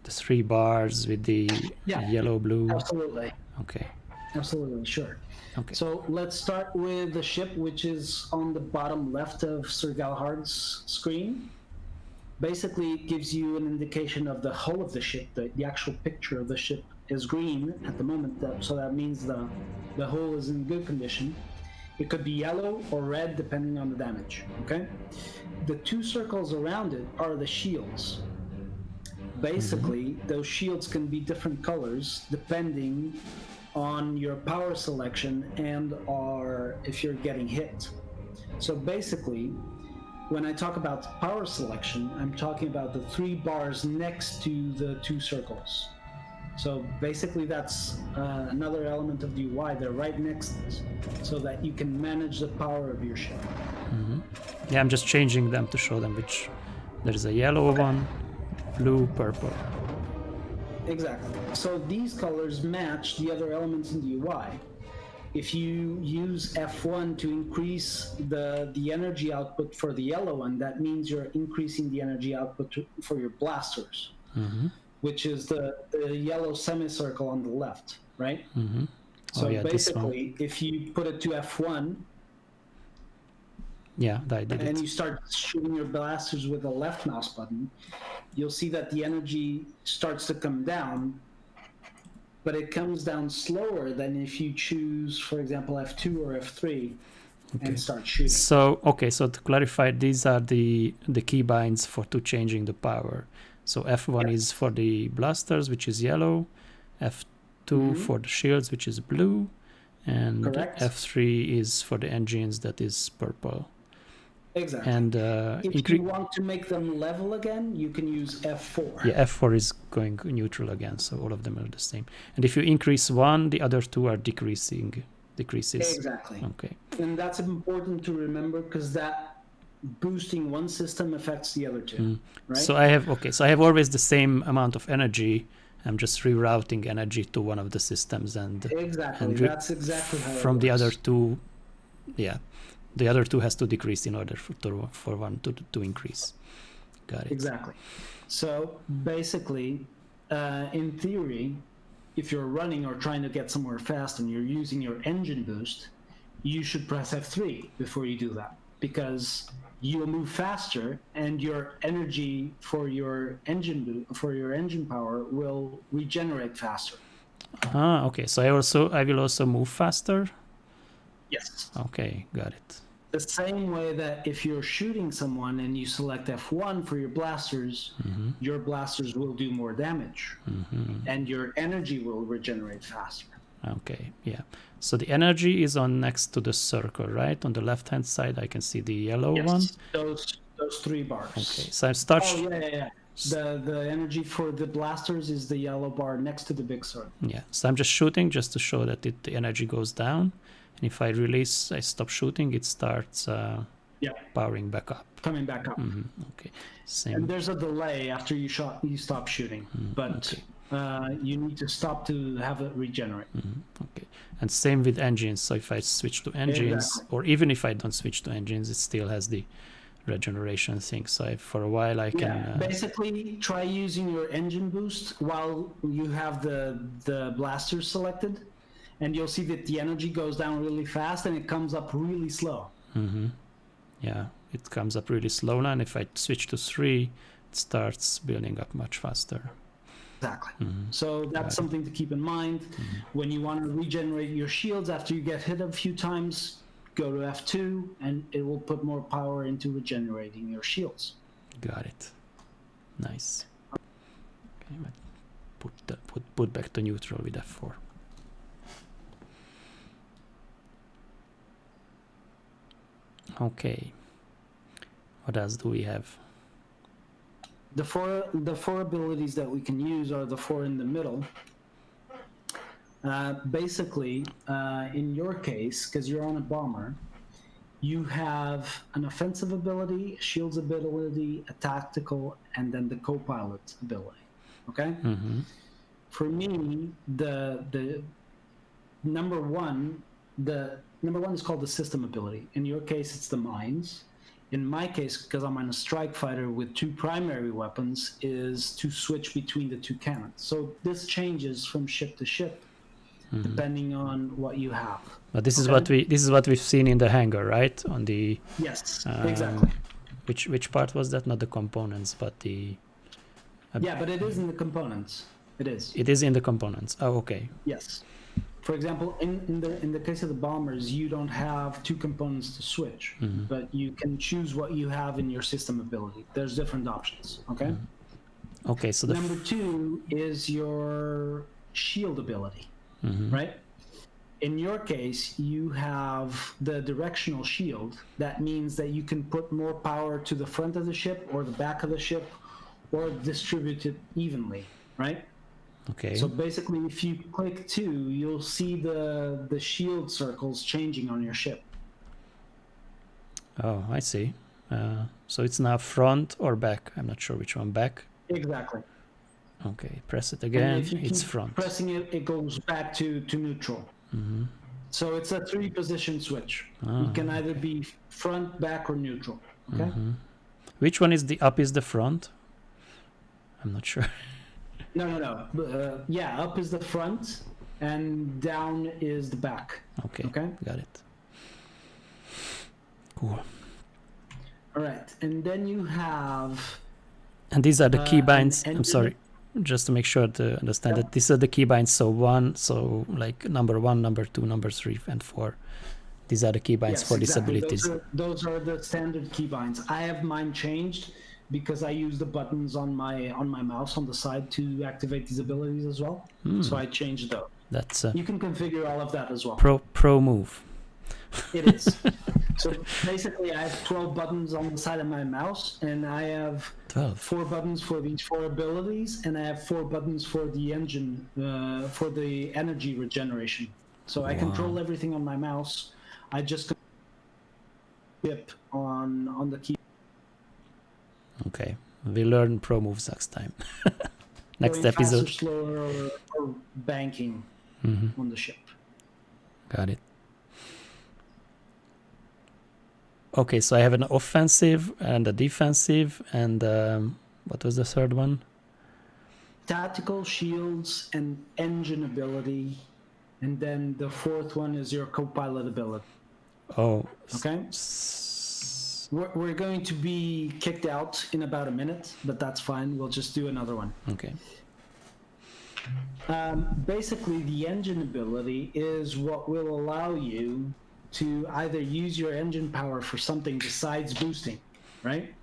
3 bars with the yellow, blue? Absolutely. Okay. Absolutely, sure. Okay. So let's start with the ship, which is on the bottom left of Sir Galahard's screen. Basically, it gives you an indication of the hull of the ship. The actual picture of the ship is green at the moment, so that means the hull is in good condition. It could be yellow or red, depending on the damage, okay? The 2 circles around it are the shields. Basically, those shields can be different colors depending on your power selection and or if you're getting hit. So basically, when I talk about power selection, I'm talking about the 3 bars next to the 2 circles. So basically that's another element of the UI. They're right next so that you can manage the power of your ship. Yeah, I'm just changing them to show them which. There's a yellow one, blue, purple. Exactly. So these colors match the other elements in the UI. If you use F1 to increase the energy output for the yellow one, that means you're increasing the energy output for your blasters, which is the yellow semicircle on the left, right? So yeah, basically, if you put it to F1, yeah, I did and it. you start shooting your blasters with the left mouse button, you'll see that the energy starts to come down, but it comes down slower than if you choose, for example, F2 or F3 and start shooting. So, okay, so to clarify, these are the keybinds to changing the power. So F1 is for the blasters, which is yellow, F2 for the shields, which is blue, and Correct. F3 is for the engines, that is purple. Exactly. And if you want to make them level again, you can use F4. yeah, F4 is going neutral again, so all of them are the same. And if you increase one, the other two are decreases. Exactly. Okay. And that's important to remember because that boosting one system affects the other two, right? So I have always the same amount of energy. I'm just rerouting energy to one of the systems, and exactly, that's exactly how from it the works. other two, yeah, the other two has to decrease in order for one to increase. Got it. Exactly. So basically, in theory, if you're running or trying to get somewhere fast and you're using your engine boost, you should press F3 before you do that, because you'll move faster and your energy for your engine power will regenerate faster. Okay, so I will also move faster. Yes. Okay, got it. The same way that if you're shooting someone and you select F1 for your blasters, your blasters will do more damage, and your energy will regenerate faster. Okay, yeah. So the energy is on next to the circle, right? On the left-hand side, I can see the yellow one. Those 3 bars. Okay, so I've started. Oh yeah. The energy for the blasters is the yellow bar next to the big circle. Yeah, so I'm just shooting just to show that the energy goes down. And if I release, I stop shooting, it starts powering back up. Coming back up. Okay, same. And there's a delay after you stop shooting, but you need to stop to have it regenerate. Okay, and same with engines. So if I switch to engines, or even if I don't switch to engines, it still has the regeneration thing. So for a while I can basically try using your engine boost while you have the blasters selected, and you'll see that the energy goes down really fast and it comes up really slow. Yeah, it comes up really slow now, and if I switch to 3, it starts building up much faster. Exactly. So that's something to keep in mind. When you want to regenerate your shields after you get hit a few times, go to F2 and it will put more power into regenerating your shields. Got it. Nice. Okay, put back to neutral with F4. Okay. What else do we have? The four abilities that we can use are the 4 in the middle. Basically, in your case, because you're on a bomber, you have an offensive ability, shields ability, a tactical, and then the co-pilot ability. Okay. For me, the number one is called the system ability. In your case, it's the mines. In my case, because I'm on a strike fighter with 2 primary weapons, is to switch between the 2 cannons. So this changes from ship to ship, depending on what you have. But this is what we've seen in the hangar, right? On the yes, exactly. Which part was that? Not the components, but the. Yeah, but it is in the components. It is. It is in the components. Oh, okay. Yes. For example, in the case of the bombers, you don't have 2 components to switch, but you can choose what you have in your system ability. There's different options. Okay. Okay. So the number 2 is your shield ability, right? In your case, you have the directional shield. That means that you can put more power to the front of the ship or the back of the ship, or distribute it evenly, right? Okay. So basically, if you click 2, you'll see the shield circles changing on your ship. Oh, I see. So it's now front or back. I'm not sure which one. Back. Exactly. Okay. Press it again. If you it's keep front. pressing it, it goes back to neutral. So it's a 3-position switch. You can either be front, back, or neutral. Okay. Which one is the up? Is the front? I'm not sure. No. Yeah, up is the front, and down is the back. Okay. Okay. Got it. Cool. All right, and then you have. And these are the keybinds. an I'm sorry, just to make sure to understand that these are the keybinds. So like number 1, number 2, number 3, and 4. These are the keybinds for these abilities. Those are the standard keybinds. I have mine changed because I use the buttons on my mouse on the side to activate these abilities as well. So I changed those. That's You can configure all of that as well. pro move. It is. So basically, I have 12 buttons on the side of my mouse, and I have 12. 4 buttons for these 4 abilities, and I have 4 buttons for the engine, for the energy regeneration. So I control everything on my mouse. I just Chip on the key. Okay, we learn pro moves next time. Next Going episode. faster, slower, or banking on the ship. Got it. Okay, so I have an offensive and a defensive, and what was the third one? Tactical, shields, and engine ability. And then the 4th one is your co-pilot ability. Oh. Okay. We're going to be kicked out in about a minute, but that's fine. We'll just do another one. Okay. Basically, the engine ability is what will allow you to either use your engine power for something besides boosting, right?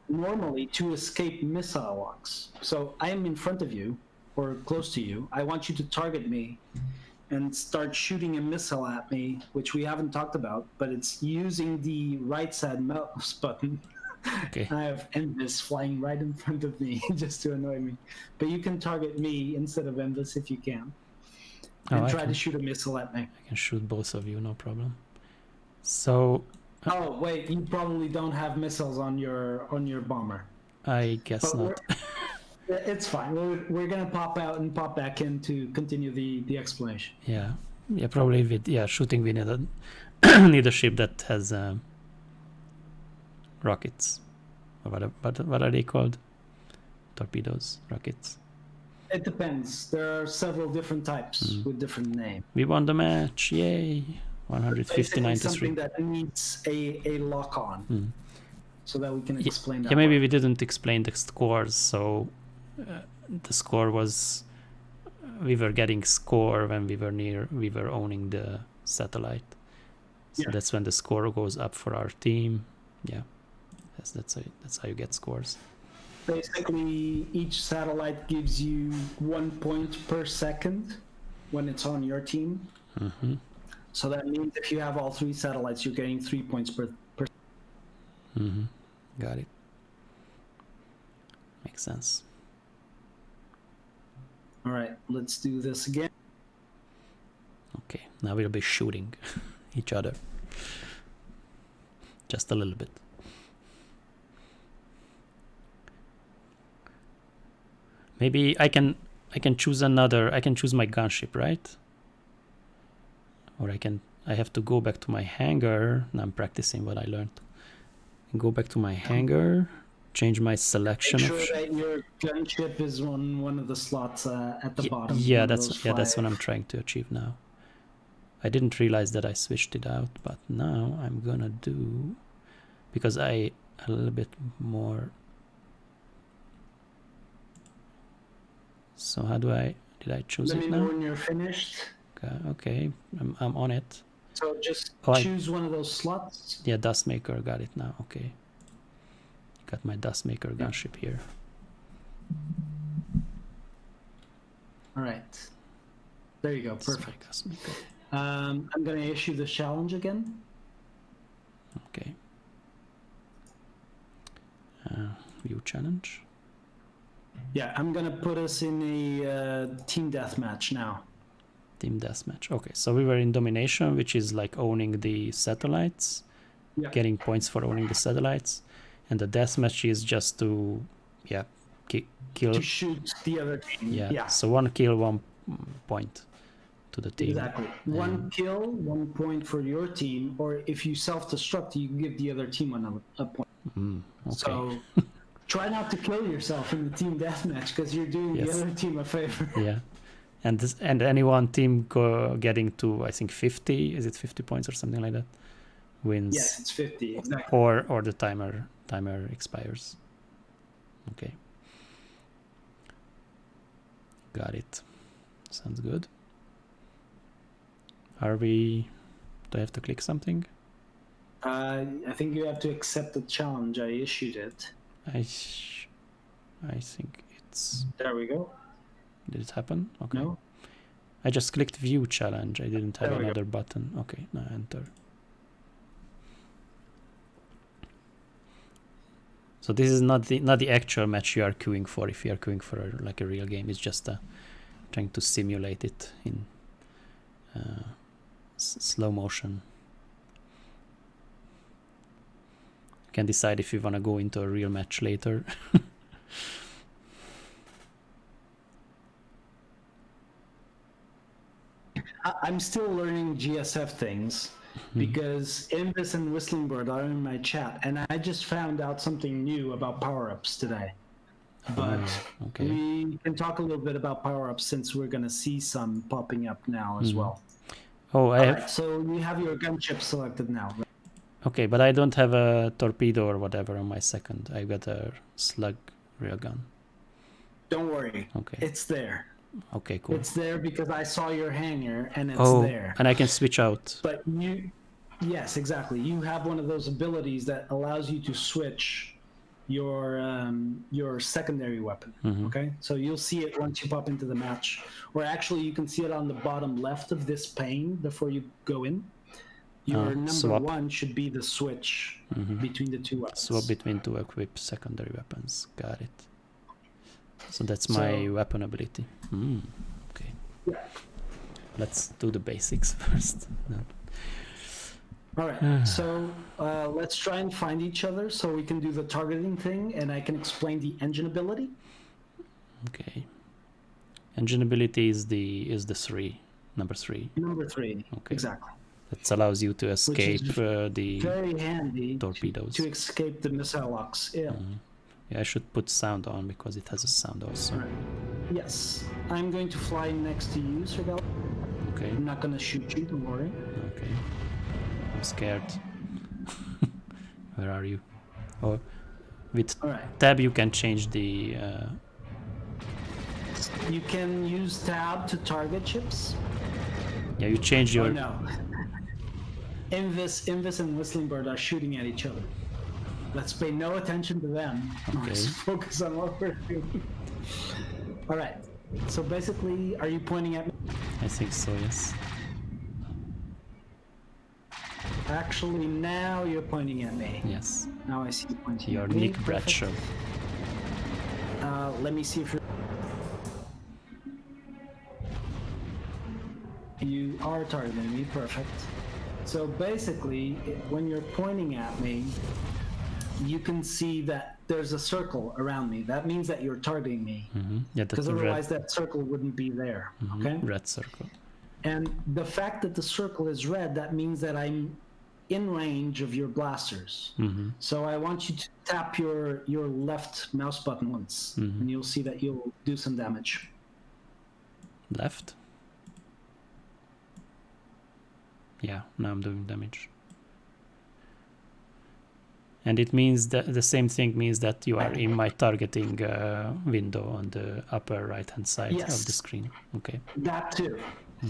Normally, to escape missile locks. So I am in front of you, or close to you. I want you to target me and start shooting a missile at me, which we haven't talked about, but it's using the right side mouse button. Okay. I have Envis flying right in front of me just to annoy me. But you can target me instead of Envis if you can. And try to shoot a missile at me. I can shoot both of you, no problem. So... Oh, wait, you probably don't have missiles on your bomber. I guess not. It's fine. We're gonna pop out and pop back in to continue the explanation. Yeah, probably with shooting we need need a ship that has rockets. Or what are they called? Torpedoes, rockets. It depends. There are several different types with different names. We won the match! Yay! 159 to 3. Something that needs a lock on, so that we can explain that. Yeah, maybe we didn't explain the scores. So the score was we were getting score when we were owning the satellite. So that's when the score goes up for our team. Yeah, that's how you get scores. Basically, each satellite gives you 1 point per second when it's on your team. So that means if you have all 3 satellites, you're getting 3 points per. Got it. Makes sense. All right, let's do this again. Okay, now we'll be shooting each other. Just a little bit. Maybe I can choose another. I can choose my gunship, right? Or I have to go back to my hangar. Now I'm practicing what I learned. Go back to my hangar, change my selection. Make sure that your gunship is on one of the slots at the bottom. Yeah, that's what I'm trying to achieve now. I didn't realize that I switched it out, but now I'm gonna do, because a little bit more. So how did I choose it now? Let me know when you're finished. Okay, I'm on it. So just choose one of those slots. Yeah, Dustmaker, got it now. Okay, got my Dustmaker gunship here. All right, there you go. Perfect. I'm going to issue the challenge again. Okay. View challenge. Yeah, I'm going to put us in a team deathmatch now. Team deathmatch. Okay, so we were in domination, which is like owning the satellites, getting points for owning the satellites, and the deathmatch is just to, kill. To shoot the other team. Yeah. So 1 kill, 1 point to the team. Exactly. 1 kill, 1 point for your team, or if you self-destruct, you give the other team a point. Okay. So try not to kill yourself in the team deathmatch, because you're doing the other team a favor. Yeah. And any one team getting to, I think, 50, is it 50 points or something like that, wins. Yes, it's 50, exactly. Or the timer expires. Okay. Got it. Sounds good. Do I have to click something? I think you have to accept the challenge. I issued it. I think it's... There we go. Did it happen? Okay. No? I just clicked view challenge. I didn't have There we go. another button. Okay, now enter. So this is not the actual match you are queuing for. If you are queuing for like a real game, it's just trying to simulate it in slow motion. You can decide if you want to go into a real match later. I'm still learning GSF things because Invis and Whistling Bird are in my chat, and I just found out something new about power-ups today. But okay. we can talk a little bit about power-ups since we're going to see some popping up now as well. Oh, I have... Right, so you have your gunship selected now. Right? Okay, but I don't have a torpedo or whatever on my second. I got a slug railgun. Don't worry. Okay. It's there. Okay, cool. It's there because I saw your hangar and it's there. And I can switch out. But yes, exactly. You have one of those abilities that allows you to switch your secondary weapon. Okay, so you'll see it once you pop into the match, or actually you can see it on the bottom left of this pane before you go in. Your number swap. 1 should be the switch between the two weapons. Swap between two equipped secondary weapons. Got it. So that's my weapon ability. Okay. Yeah. Let's do the basics first. No. All right. So let's try and find each other so we can do the targeting thing, and I can explain the engine ability. Okay. Engine ability is the number 3. Number 3. Okay. Exactly. That allows you to escape the very handy torpedoes. to escape the missile locks. Yeah. Yeah, I should put sound on because it has a sound also. Right. Yes. I'm going to fly next to you, Sir Gal. Okay. I'm not going to shoot you, don't worry. Okay. I'm scared. Where are you? Oh, with tab you can change the... You can use tab to target ships. Yeah, you change your... Oh, no. Invis and Whistling Bird are shooting at each other. Let's pay no attention to them. Okay. Let's focus on what we're doing. All right. So basically, are you pointing at me? I think so, yes. Actually, now you're pointing at me. Yes. Now I see you pointing You're at me. Nick Bradshaw. Let me see if you're... You are targeting me, perfect. So basically, when you're pointing at me, you can see that there's a circle around me. That means that you're targeting me. Yeah, because otherwise that circle wouldn't be there, okay? Red circle. And the fact that the circle is red, that means that I'm in range of your blasters. So I want you to tap your left mouse button once, and you'll see that you'll do some damage. Left? Yeah, now I'm doing damage. And it means that the same thing means that you are in my targeting window on the upper right hand side of the screen. Okay. That too.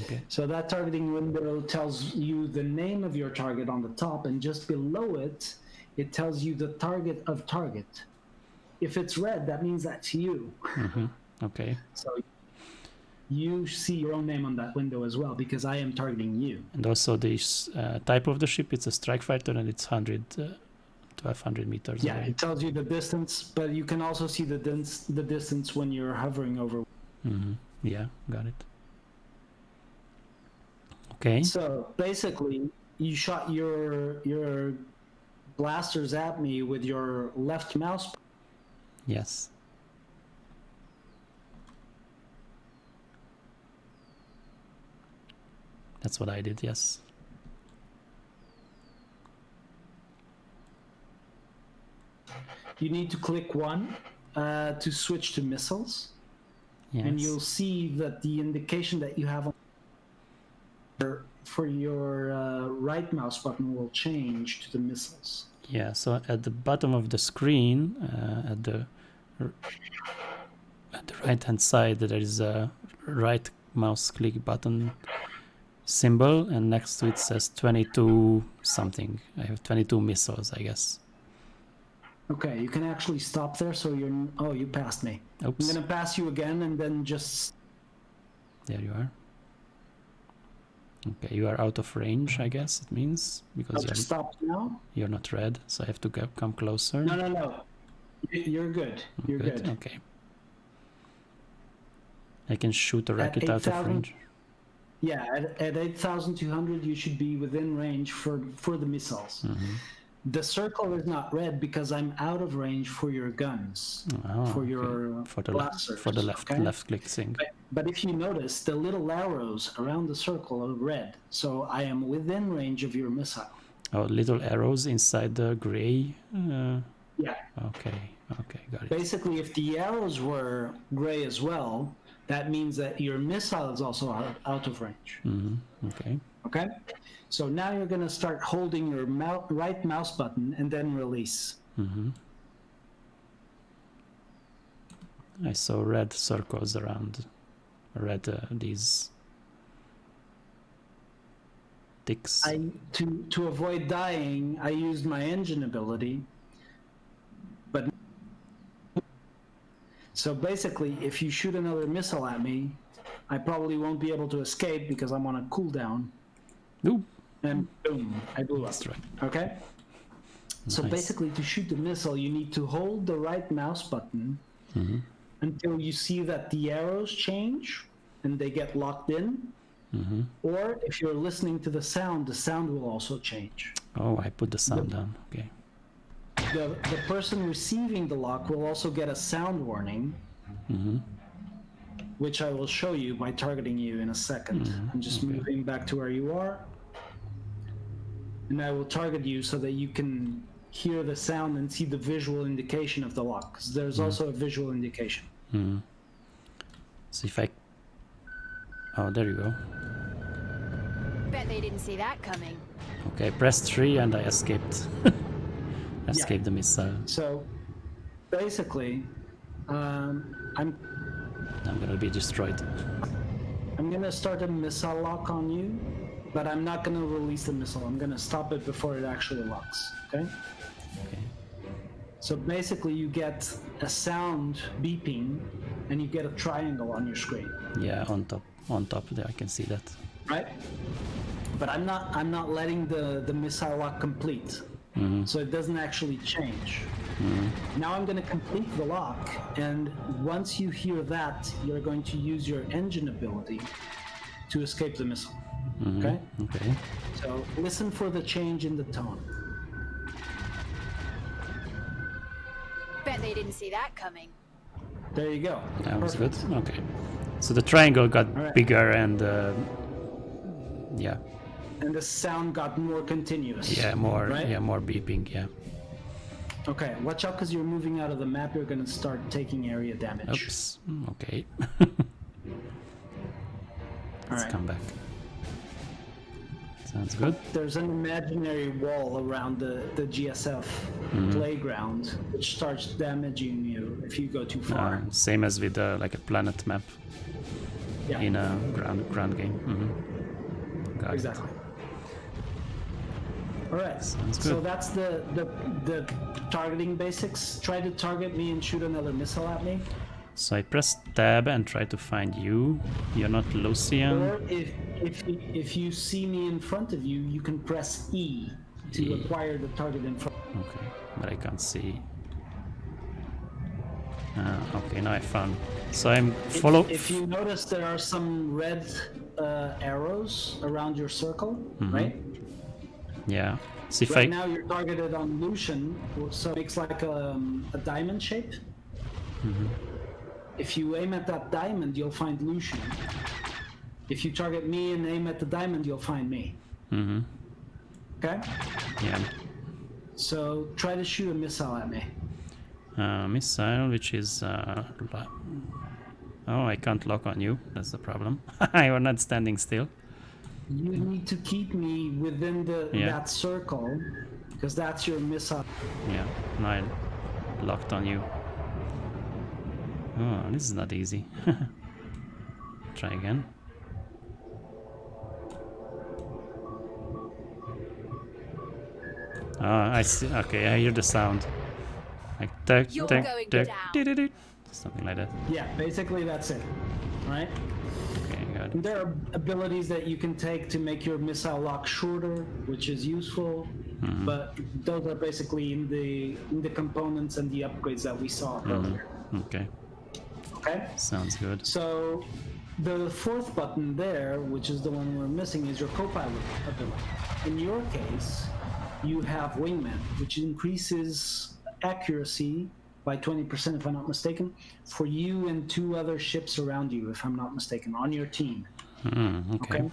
Okay. So that targeting window tells you the name of your target on the top, and just below it, it tells you the target of target. If it's red, that means that's you. Okay. So you see your own name on that window as well, because I am targeting you. And also this type of the ship, it's a strike fighter, and it's 1,200 meters Yeah, away. it tells you the distance, but you can also see the distance when you're hovering over. Yeah, got it. Okay. So basically, you shot your blasters at me with your left mouse. Yes. That's what I did, yes. You need to click 1 to switch to missiles. Yes. And you'll see that the indication that you have on for your right mouse button will change to the missiles. Yeah, so at the bottom of the screen, at the right hand side, there is a right mouse click button symbol, and next to it says 22 something. I have 22 missiles, I guess. Okay, you can actually stop there, so you're... Oh, you passed me. Oops. I'm gonna pass you again, and then just... There you are. Okay, you are out of range, I guess it means, because I'll stop now. you're not red, so I have to come closer. No. You're good. You're good. Okay. I can shoot a rocket out of range. Yeah, at 8,200 you should be within range for the missiles. The circle is not red because I'm out of range for your guns, for your blasters. For the left click thing. But if you notice, the little arrows around the circle are red, so I am within range of your missile. Oh, little arrows inside the gray. Yeah. Okay, got it. Basically, if the arrows were gray as well, that means that your missile is also out of range. Okay. Okay? So now you're going to start holding your right mouse button and then release. I saw red circles around, these ticks. To avoid dying, I used my engine ability. But so basically, if you shoot another missile at me, I probably won't be able to escape because I'm on a cooldown. Ooh. And boom, I blew up. That's right. Okay? So basically, to shoot the missile, you need to hold the right mouse button until you see that the arrows change and they get locked in. Or if you're listening to the sound will also change. Oh, I put the sound down. Okay. The person receiving the lock will also get a sound warning, which I will show you by targeting you in a second. I'm just moving back to where you are. And I will target you so that you can hear the sound and see the visual indication of the lock. 'Cause there's also a visual indication. So if I... Oh, there you go. Bet they didn't see that coming. Okay, press 3 and I escaped. Escaped the missile. So basically, I'm gonna be destroyed. I'm gonna start a missile lock on you, but I'm not gonna release the missile. I'm gonna stop it before it actually locks. Okay? Okay. So basically, you get a sound beeping, and you get a triangle on your screen. Yeah, on top there, I can see that. Right? But I'm not letting the missile lock complete. So it doesn't actually change. Now I'm going to complete the lock, and once you hear that, you're going to use your engine ability to escape the missile. Okay? Okay. So listen for the change in the tone. Bet they didn't see that coming. There you go. That was Perfect. good. Okay. So the triangle got bigger and yeah. And the sound got more continuous. Yeah, more right? more beeping, yeah. Okay, watch out because you're moving out of the map, you're gonna start taking area damage. Oops. Okay. Let's Alright. come back. Sounds good. There's an imaginary wall around the GSF playground, which starts damaging you if you go too far. Same as with like a planet map Yeah. in a ground game. Got it. Exactly. All right. Sounds good. So that's the targeting basics. Try to target me and shoot another missile at me. So I press tab and try to find you. You're not Lucian. Or if you see me in front of you, you can press E to acquire the target in front. Okay, but I can't see. Okay, now I found. So I'm follow. If you notice, there are some red arrows around your circle, right? Yeah. So if Right now you're targeted on Lucian, so it makes like a diamond shape. If you aim at that diamond, you'll find Lucian. If you target me and aim at the diamond, you'll find me. Okay? Yeah. So try to shoot a missile at me. Missile, which is oh, I can't lock on you. That's the problem. You're not standing still. You need to keep me within that circle, because that's your missile. Yeah. Now I locked on you. Oh, this is not easy. Try again. I see. Okay, I hear the sound. Like tick, You're tick, going tick, down. dee-dee-dee. Something like that. Yeah, basically that's it. Right? Okay, got And it. there are abilities that you can take to make your missile lock shorter, which is useful. But those are basically in the components and the upgrades that we saw earlier. Okay, Okay? sounds good. So the fourth button there, which is the one we're missing, is your co-pilot ability. In your case, you have Wingman, which increases accuracy by 20%, if I'm not mistaken, for you and 2 other ships around you, if I'm not mistaken, on your team. Okay,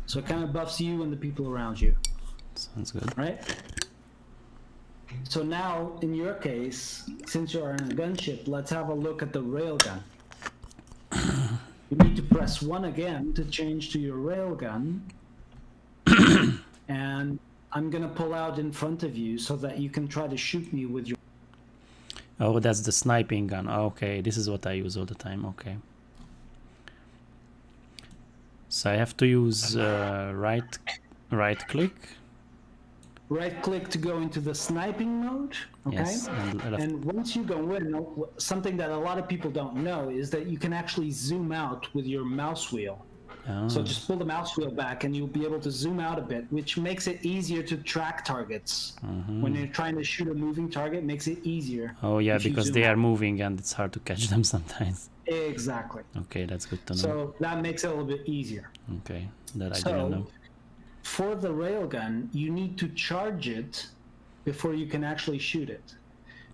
So it kind of buffs you and the people around you, sounds good. right? So now, in your case, since you're in a gunship, let's have a look at the railgun. You need to press 1 again to change to your railgun. And I'm gonna pull out in front of you so that you can try to shoot me with your... Oh, that's the sniping gun. Okay, this is what I use all the time. Okay. So I have to use right click. Right click to go into the sniping mode, okay? Yes, and left. And once you go in, something that a lot of people don't know is that you can actually zoom out with your mouse wheel. Oh, So just pull the mouse wheel back and you'll be able to zoom out a bit, which makes it easier to track targets. When you're trying to shoot a moving target, it makes it easier. oh yeah, if you because zoom they out. are moving and it's hard to catch them sometimes. Exactly. Okay, that's good to know. So that makes it a little bit easier. Okay, that I didn't know. For the railgun, you need to charge it before you can actually shoot it.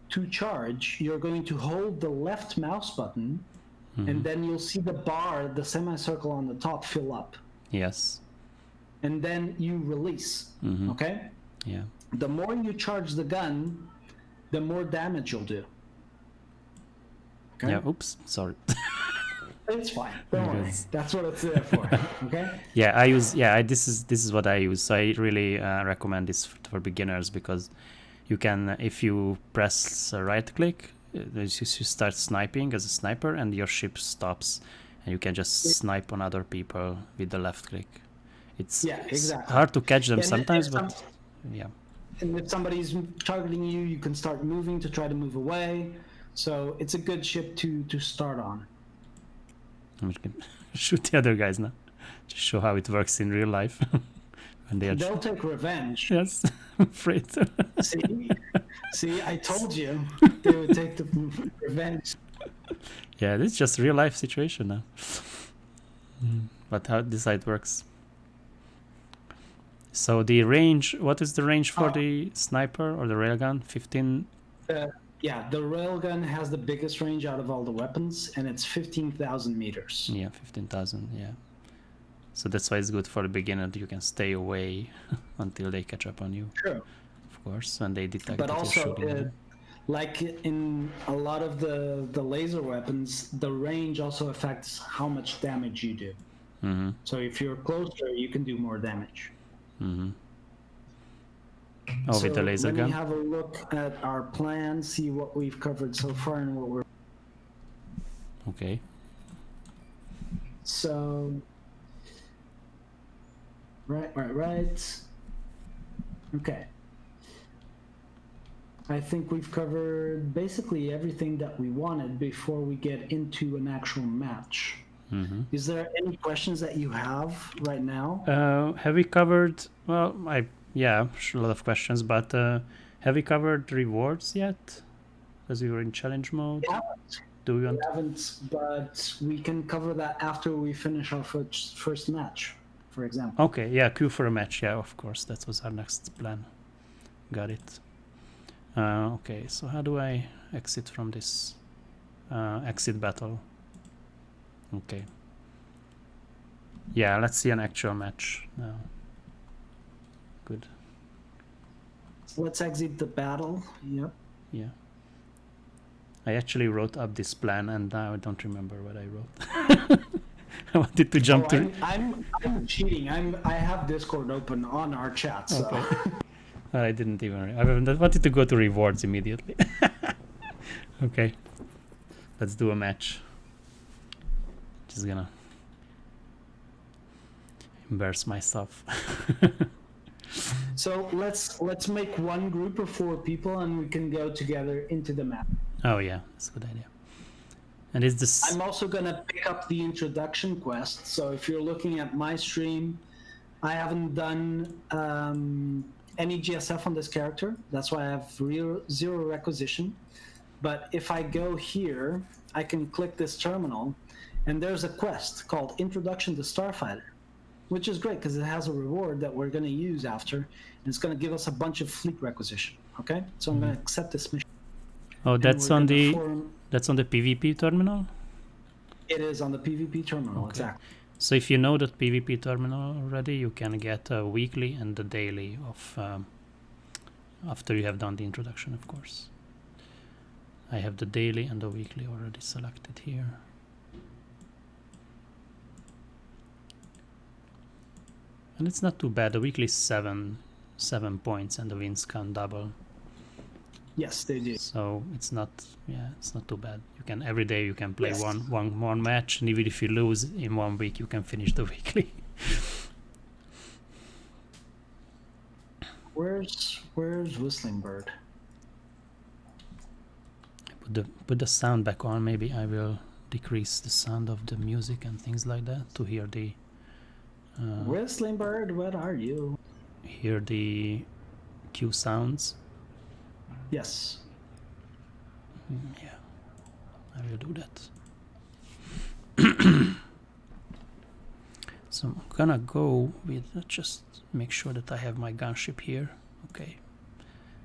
To charge, you're going to hold the left mouse button, and then you'll see the bar, the semicircle on the top, fill up. Yes. And then you release, okay? Yeah. The more you charge the gun, the more damage you'll do. Okay? Yeah. Oops. Sorry. It's fine. Don't worry. Yes. That's what it's there for. Okay? Yeah, I use. Yeah, this is what I use. So I really recommend this for beginners because you can, if you press right click, you start sniping as a sniper, and your ship stops, and you can just snipe on other people with the left click. It's exactly. hard to catch them And sometimes, if but yeah. And if somebody's targeting you, you can start moving to try to move away. So it's a good ship to start on. We can shoot the other guys now to show how it works in real life. When they are They'll take revenge. yes, I'm afraid. See, I told you they would take the revenge. Yeah, this is just real life situation now. But how this side works. So the range, what is the range for the sniper or the railgun? 15? Yeah, the railgun has the biggest range out of all the weapons, and it's 15,000 meters. Yeah, 15,000, yeah. So that's why it's good for the beginner. You can stay away until they catch up on you. True. Of course, when they detect But that also, you're shooting them. like in a lot of the laser weapons, the range also affects how much damage you do. So if you're closer, you can do more damage. Oh, So with the laser let gun? me have a look at our plan, see what we've covered so far and what we're... Okay. So... Right. Okay. I think we've covered basically everything that we wanted before we get into an actual match. Is there any questions that you have right now? Have we covered, well, yeah, a lot of questions, but have we covered rewards yet? Because we were in challenge mode. We haven't. Do we want? We haven't, but we can cover that after we finish our first match, for example. Okay, yeah, queue for a match. Yeah, of course, that was our next plan. Got it. Okay, so how do I exit from this exit battle? Okay. Yeah, let's see an actual match now. Good. Let's exit the battle. Yep. Yeah. I actually wrote up this plan and now I don't remember what I wrote. I wanted to jump to... I'm cheating. I have Discord open on our chat, so... Okay. I didn't even... I wanted to go to rewards immediately. Okay. Let's do a match. Just gonna embarrass myself. So let's make one group of 4 people, and we can go together into the map. Oh yeah, that's a good idea. And is this? I'm also gonna pick up the introduction quest. So if you're looking at my stream, I haven't done any GSF on this character. That's why I have 0 requisition. But if I go here, I can click this terminal, and there's a quest called Introduction to Starfighter, which is great because it has a reward that we're going to use after, and it's going to give us a bunch of fleet requisition. Okay, so I'm going to accept this mission. Oh, that's on the PvP terminal. It is on the PvP terminal, okay. Exactly. So if you know that PvP terminal already, you can get a weekly and a daily of after you have done the introduction, of course. I have the daily and the weekly already selected here. And it's not too bad. The weekly is 7 points, and the wins can double. Yes, they do. So it's not too bad. You can every day you can play Yes. one match, and even if you lose in 1 week, you can finish the weekly. Where's Whistling Bird? Put the sound back on. Maybe I will decrease the sound of the music and things like that to hear the Whistling Bird, what are you? hear the cue sounds. Yes. Yeah, I will do that. So I'm gonna go with just make sure that I have my gunship here. Okay,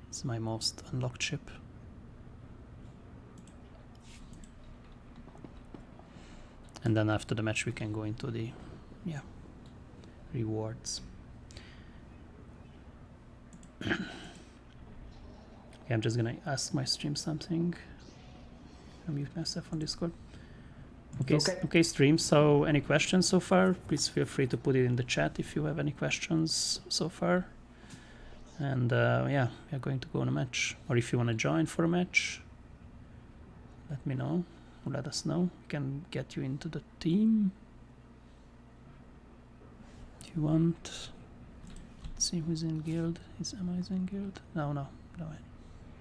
it's my most unlocked ship. And then after the match we can go into the rewards. Okay, I'm just gonna ask my stream something. I'll mute myself on Discord. Okay, stream. So any questions so far? Please feel free to put it in the chat if you have any questions so far. And yeah, we're going to go on a match. Or if you want to join for a match, let me know. Let us know. We can get you into the team if you want. Let's see who's in guild. Is Emma in guild? No.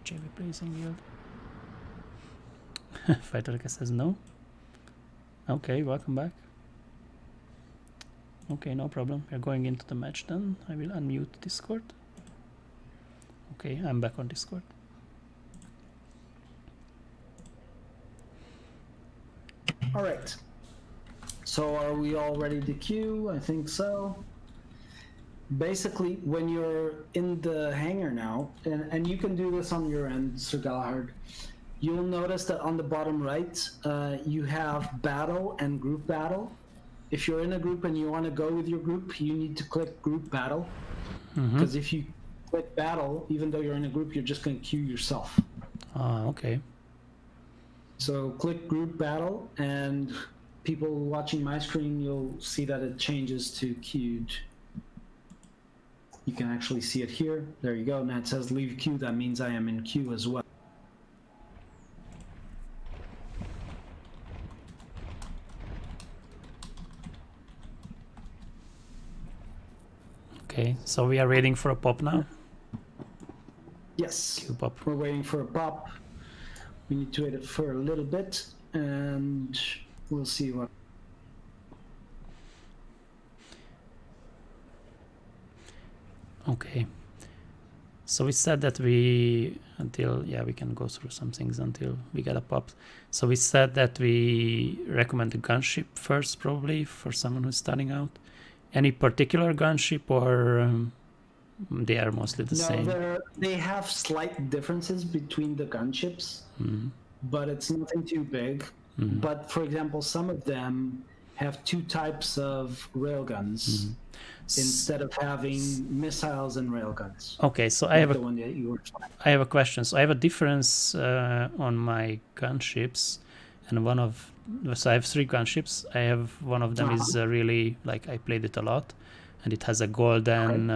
JayWillPlay is in guild. Fighterka says no. Okay, welcome back. Okay, no problem. We're going into the match then. I will unmute Discord. Okay, I'm back on Discord. All right. So are we all ready to queue? I think so. Basically, when you're in the hangar now, and you can do this on your end, Sir Galahad, you'll notice that on the bottom right, you have battle and group battle. If you're in a group and you want to go with your group, you need to click group battle. Because if you click battle, even though you're in a group, you're just going to queue yourself. Okay. So click group battle, and people watching my screen, you'll see that it changes to queued. You can actually see it here. There you go. Now it says leave queue. That means I am in queue as well. Okay, so we are waiting for a pop now. Yes. Queue pop. We're waiting for a pop. We need to wait it for a little bit, and we'll see what. Okay. So we said that we can go through some things until we get a pop. So we said that we recommend the gunship first, probably for someone who's starting out. Any particular gunship, or they are mostly the same? No, they have slight differences between the gunships, but it's nothing too big. But for example, some of them have 2 types of railguns instead of having missiles and railguns. Okay, so I have a question. So I have a difference on my gunships, and so I have 3 gunships. I have one of them is really, like, I played it a lot, and it has a golden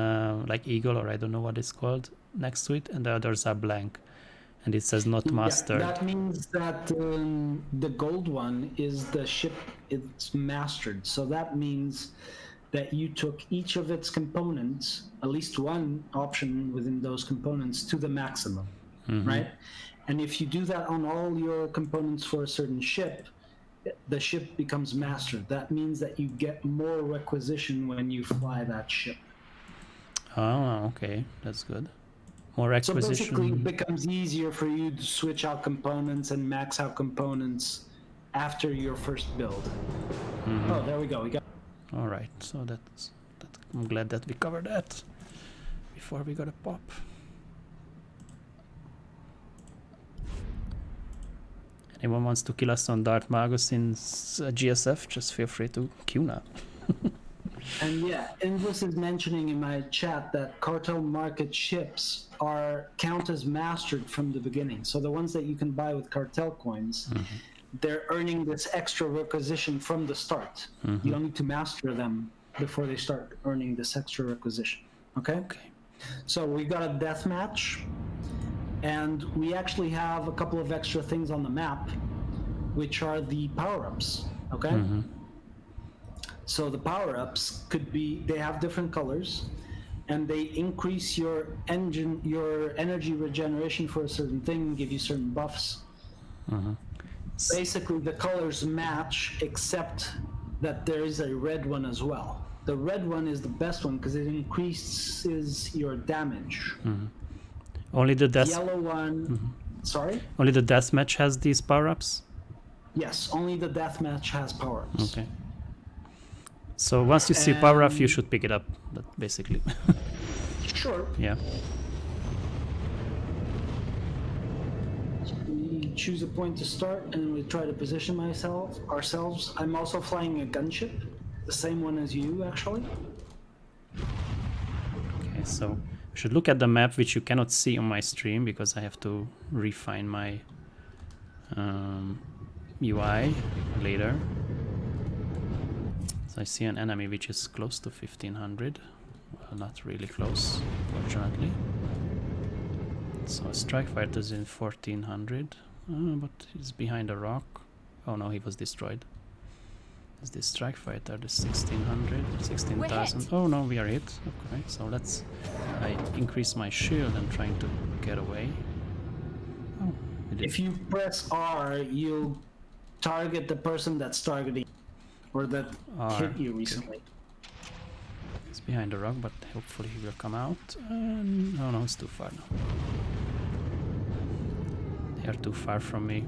like eagle, or I don't know what it's called, next to it, and the others are blank, and it says not mastered. That means that the gold one is the ship, it's mastered. So that means that you took each of its components, at least one option within those components, to the maximum, right? And if you do that on all your components for a certain ship, the ship becomes mastered. That means that you get more requisition when you fly that ship. Oh, okay, that's good. More So basically, it acquisition. becomes easier for you to switch out components and max out components after your first build. Oh, there we go. We got. All right, so that's that. I'm glad that we covered that before we got a pop. Anyone wants to kill us on Darth Magus in GSF? Just feel free to queue now. And yeah, Invis is mentioning in my chat that cartel market ships count as mastered from the beginning. So the ones that you can buy with cartel coins, they're earning this extra requisition from the start. You don't need to master them before they start earning this extra requisition. Okay? Okay. So we got a death match, and we actually have a couple of extra things on the map, which are the power-ups. Okay? So the power-ups could be, they have different colors, and they increase your energy regeneration for a certain thing, give you certain buffs. Basically, the colors match, except that there is a red one as well. The red one is the best one because it increases your damage. Only the death. Yellow one, sorry? Only the deathmatch has these power-ups. Yes, only the deathmatch has power-ups. Okay. So once you see power-up, you should pick it up. That basically. Sure. Yeah. We choose a point to start, and we try to position ourselves. I'm also flying a gunship, the same one as you, actually. Okay, so we should look at the map, which you cannot see on my stream because I have to refine my UI later. So I see an enemy which is close to 1500. Well, not really close, fortunately. So a strike fighter is in 1400, but he's behind a rock. Oh no, he was destroyed. Is this strike fighter the 1600, 16,000? Oh no, we are hit. Okay, so I increase my shield and trying to get away. Oh, if you press R, you'll target the person that's targeting, or that hit you recently. He's behind the rock, but hopefully he will come out. Oh no, it's too far now. They are too far from me.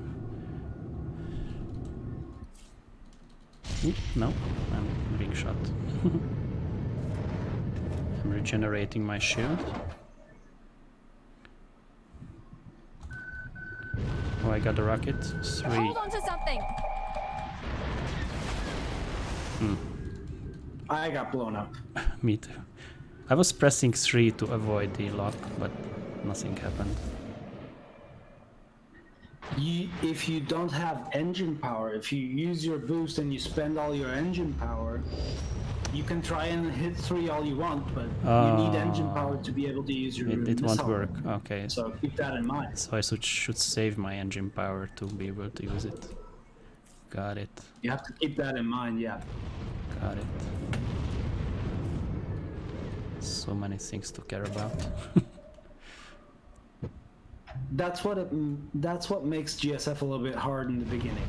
Ooh, no, I'm being shot. I'm regenerating my shield. Oh, I got a rocket. 3. Hold on to something. I got blown up. Me too. I was pressing 3 to avoid the lock, but nothing happened. If you don't have engine power, if you use your boost and you spend all your engine power, you can try and hit 3 all you want, but you need engine power to be able to use your It won't missile. work. Okay. So keep that in mind. So I should save my engine power to be able to use it. Got it. You have to keep that in mind, yeah. Got it. So many things to care about. That's what makes GSF a little bit hard in the beginning.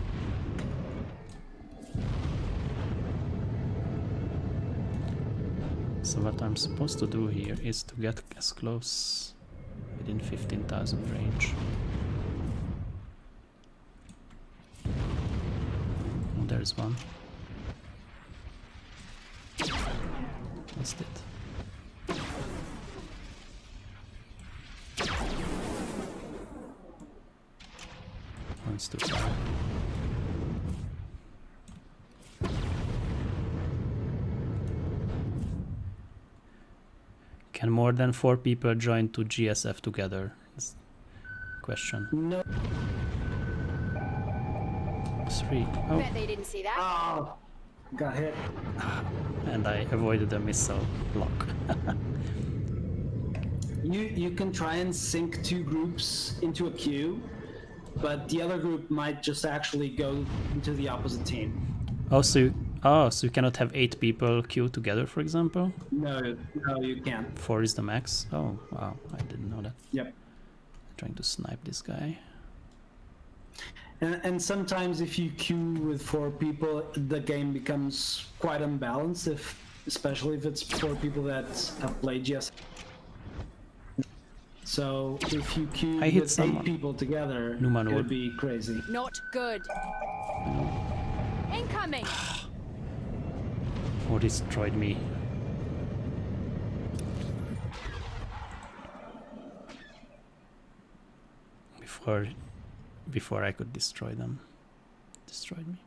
So what I'm supposed to do here is to get as close within 15,000 range. Oh, there's one. Missed it. One's too far. Can more than 4 people join to GSF together? That's the question. No. 3. Oh, Bet they didn't see that. Oh, got hit. and I avoided the missile lock. You can try and sync 2 groups into a queue, but the other group might just actually go into the opposite team. Also, Oh, so you cannot have 8 people queue together, for example? No, no, you can't. 4 is the max? Oh, wow, I didn't know that. Yep. Trying to snipe this guy. And sometimes if you queue with 4 people, the game becomes quite unbalanced, especially if it's 4 people that have played GS. So if you queue I hit with someone. 8 people together, Numan it would. would be crazy. Not good. Incoming. Oh, destroyed me. Before I could destroy them. Destroyed me.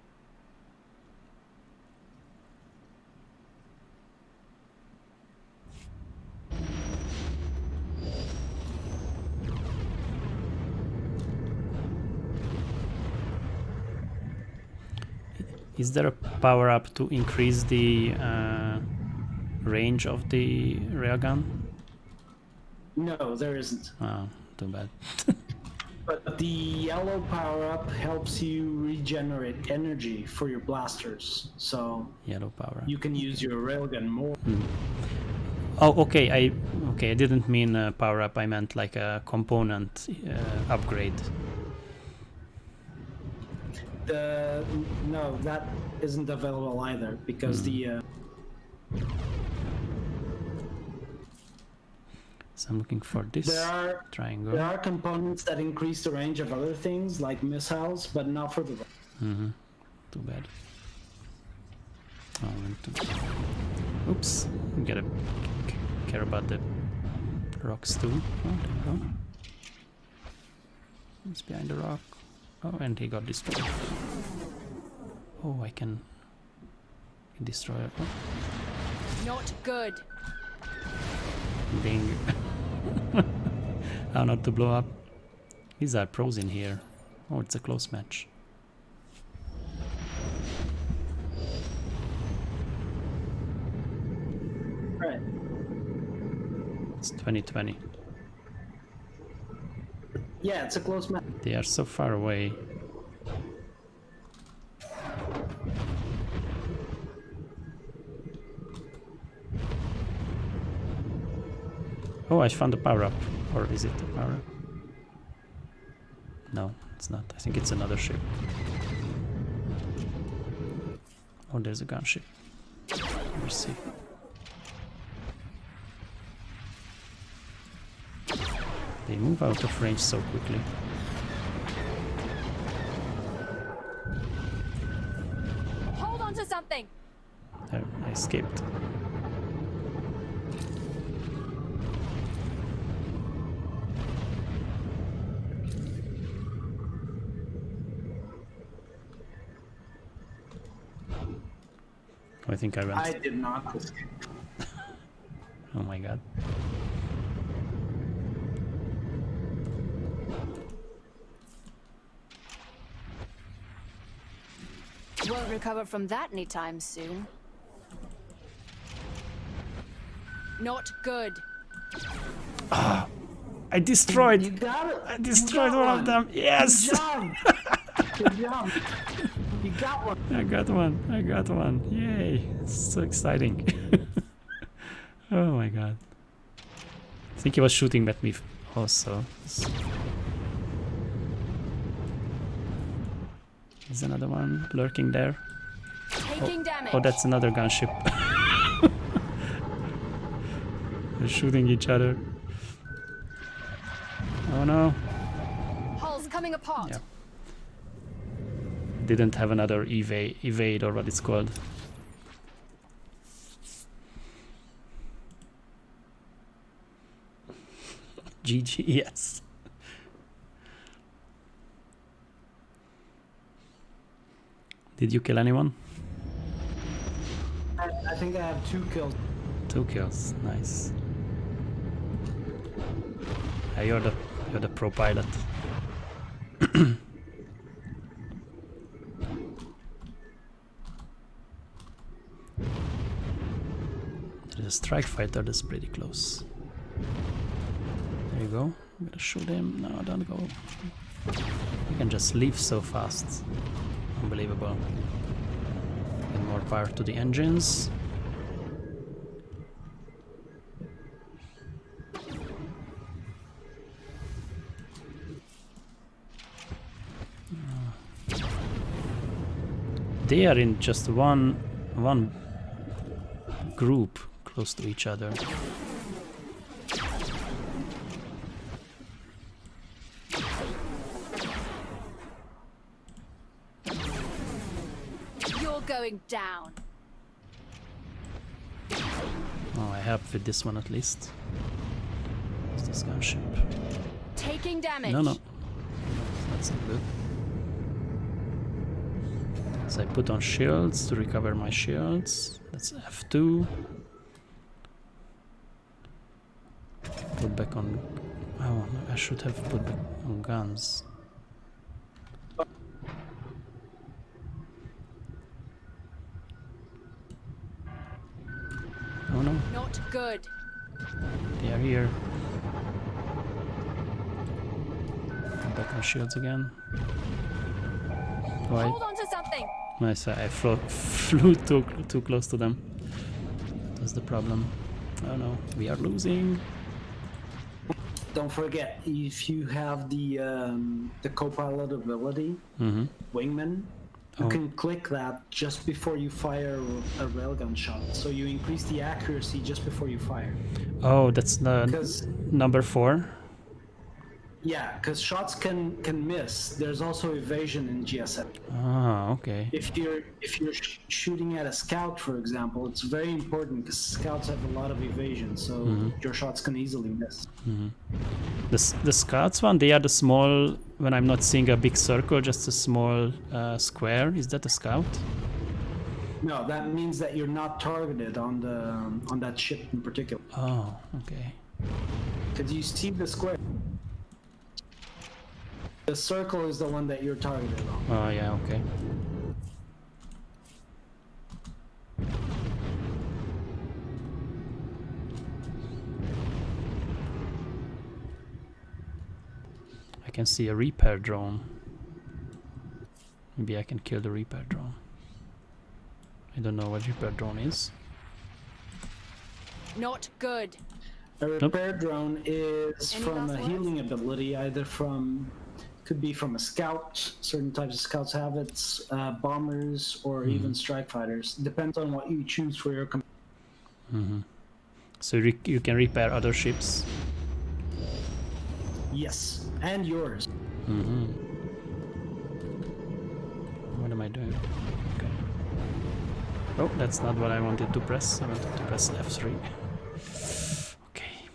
Is there a power up to increase the range of the railgun? No, there isn't. Oh, too bad. But the yellow power-up helps you regenerate energy for your blasters, so Yellow power up. you can use your railgun more. Oh, okay. I didn't mean power up. I meant like a component upgrade. No, that isn't available either because the. So I'm looking for this triangle. There are components that increase the range of other things like missiles, but not for the. Too bad. Oh, I went to. Oops. You gotta care about the rocks too. Oh, there you go. He's behind the rock. Oh, and he got destroyed. Oh, I can destroy it. Oh. Not good. Ding. How not to blow up. These are pros in here. Oh, it's a close match. Right. It's 2020. Yeah, it's a close match. They are so far away. Oh, I found a power up. Or is it a power up? No, it's not. I think it's another ship. Oh, there's a gunship. Let's see. They move out of range so quickly. Hold on to something. There, I escaped. I think I went. I did not escape. Oh my god. Won't recover from that anytime soon. Not good. I destroyed. You got it. I destroyed one of them. Yes. Good job. Good job. You got one. I got one. I got one. Yay! It's so exciting. Oh my god. I think he was shooting at me also. There's another one lurking there. Taking damage. Oh, that's another gunship. They're shooting each other. Oh no. Hull's coming apart. Yeah. Didn't have another evade or what it's called. GG, yes. Did you kill anyone? I think I have 2 kills. 2 kills, nice. You're the pro pilot. There's a strike fighter that's pretty close. There you go. I'm gonna shoot him. No, don't go. You can just leave so fast. Unbelievable. And more power to the engines. They are in just one group close to each other. You're going down. Oh, I help with this one at least. What's this gunship? Taking damage. No. That's not good. So I put on shields to recover my shields. That's F2. Put back on... Oh, no, I should have put back on guns. Oh no, Not good. they are here. Put back on shields again. Why? Hold on to something. Nice, I flew too close to them. That's the problem. Oh no, we are losing. Don't forget, if you have the co-pilot ability, Wingman, you can click that just before you fire a railgun shot. So you increase the accuracy just before you fire. Oh, that's the number 4. Yeah, because shots can miss. There's also evasion in GSF. Ah, okay. If you're shooting at a scout, for example, it's very important because scouts have a lot of evasion, so your shots can easily miss. The scouts one, they are the small, when I'm not seeing a big circle, just a small square. Is that a scout? No, that means that you're not targeted on that ship in particular. Oh, okay. Because you see the square. The circle is the one that you're targeted on. Oh, yeah, okay. I can see a repair drone. Maybe I can kill the repair drone. I don't know what repair drone is. Not good. A repair drone is from a healing ability, either from, could be from a scout, certain types of scouts have it, bombers, or even strike fighters. Depends on what you choose for your So you can repair other ships? Yes, and yours. What am I doing? Okay. Oh, that's not what I wanted to press. I wanted to press F3. Okay.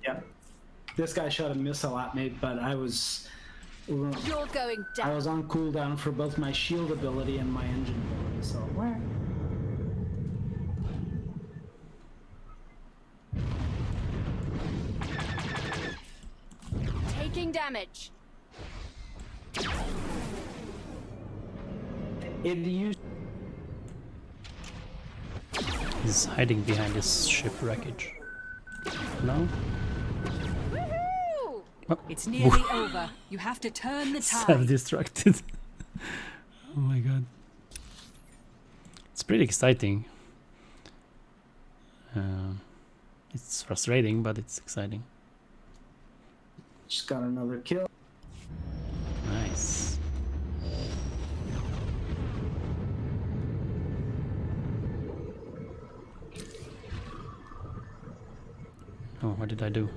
Yeah. This guy shot a missile at me, but I was You're going down. I was on cooldown for both my shield ability and my engine ability, so where? Taking damage. It used He's hiding behind this ship wreckage. No? Woohoo! Oh. It's nearly over. You have to turn the tide. Self-destructed. Oh my god. It's pretty exciting. It's frustrating, but it's exciting. just got another kill. Nice. Oh, what did I do?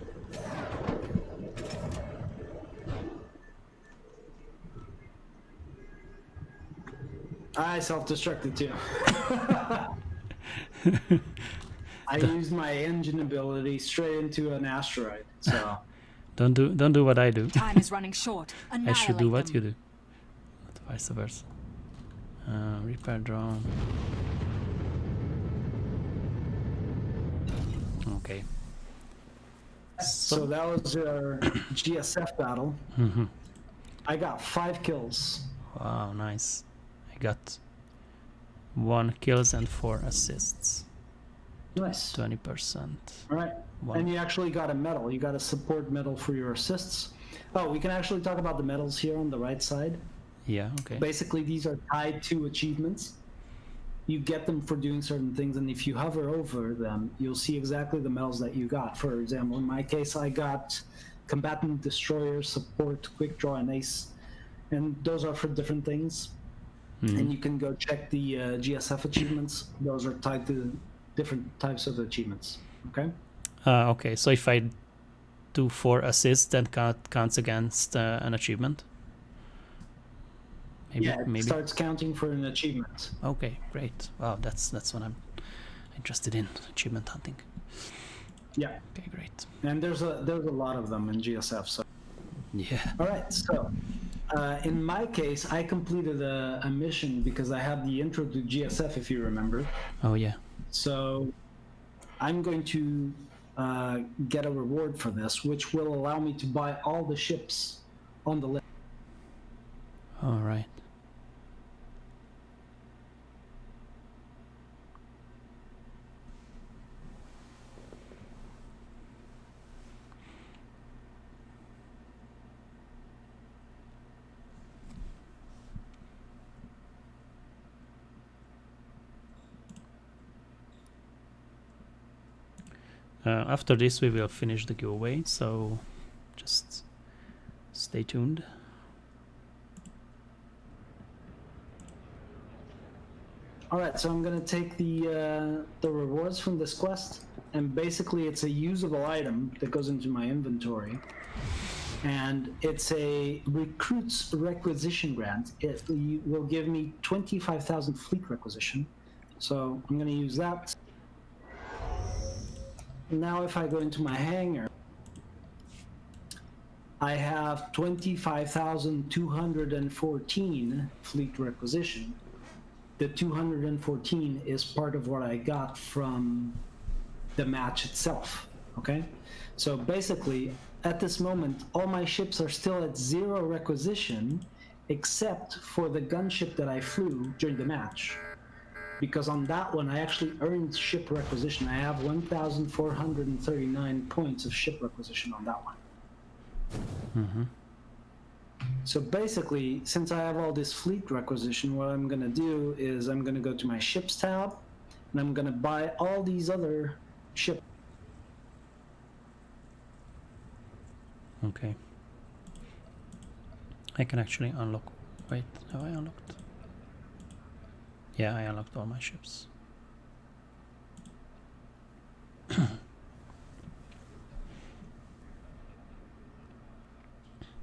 I self-destructed too. I used my engine ability straight into an asteroid. So Don't do what I do. Time is running short. I should do what Annihilate you them. do. Not vice versa. Repair drone. Okay. so that was our GSF battle. I got 5 kills. Wow, nice. I got 1 kills and 4 assists. Nice. 20%. All right. And you actually got a medal. You got a support medal for your assists. Oh, we can actually talk about the medals here on the right side. Yeah, okay. Basically, these are tied to achievements. You get them for doing certain things, and if you hover over them, you'll see exactly the medals that you got. For example, in my case, I got Combatant, Destroyer, Support, Quick Draw, and Ace. And those are for different things. And you can go check the GSF achievements. Those are tied to different types of achievements. Okay? Okay, so if I do 4 assists, that counts against an achievement? Maybe, yeah, it maybe. starts counting for an achievement. Okay, great. Wow, that's what I'm interested in, achievement hunting. Yeah. Okay, great. And there's a lot of them in GSF. So. Yeah. All right, so in my case, I completed a mission because I had the intro to GSF, if you remember. Oh, yeah. So I'm going to get a reward for this, which will allow me to buy all the ships on the list. All right. After this we will finish the giveaway, so just stay tuned. All right, so I'm gonna take the rewards from this quest, and basically it's a usable item that goes into my inventory, and it's a recruit's requisition grant. It will give me 25,000 fleet requisition, so I'm gonna use that. Now if I go into my hangar, I have 25,214 fleet requisition. The 214 is part of what I got from the match itself, okay? So basically, at this moment, all my ships are still at 0 requisition, except for the gunship that I flew during the match. Because on that one, I actually earned ship requisition. I have 1,439 points of ship requisition on that one. Mm-hmm. So basically, since I have all this fleet requisition, what I'm gonna do is I'm gonna go to my ships tab, and I'm gonna buy all these other ships. Okay. I can actually unlock. Wait, have I unlocked? Yeah, I unlocked all my ships.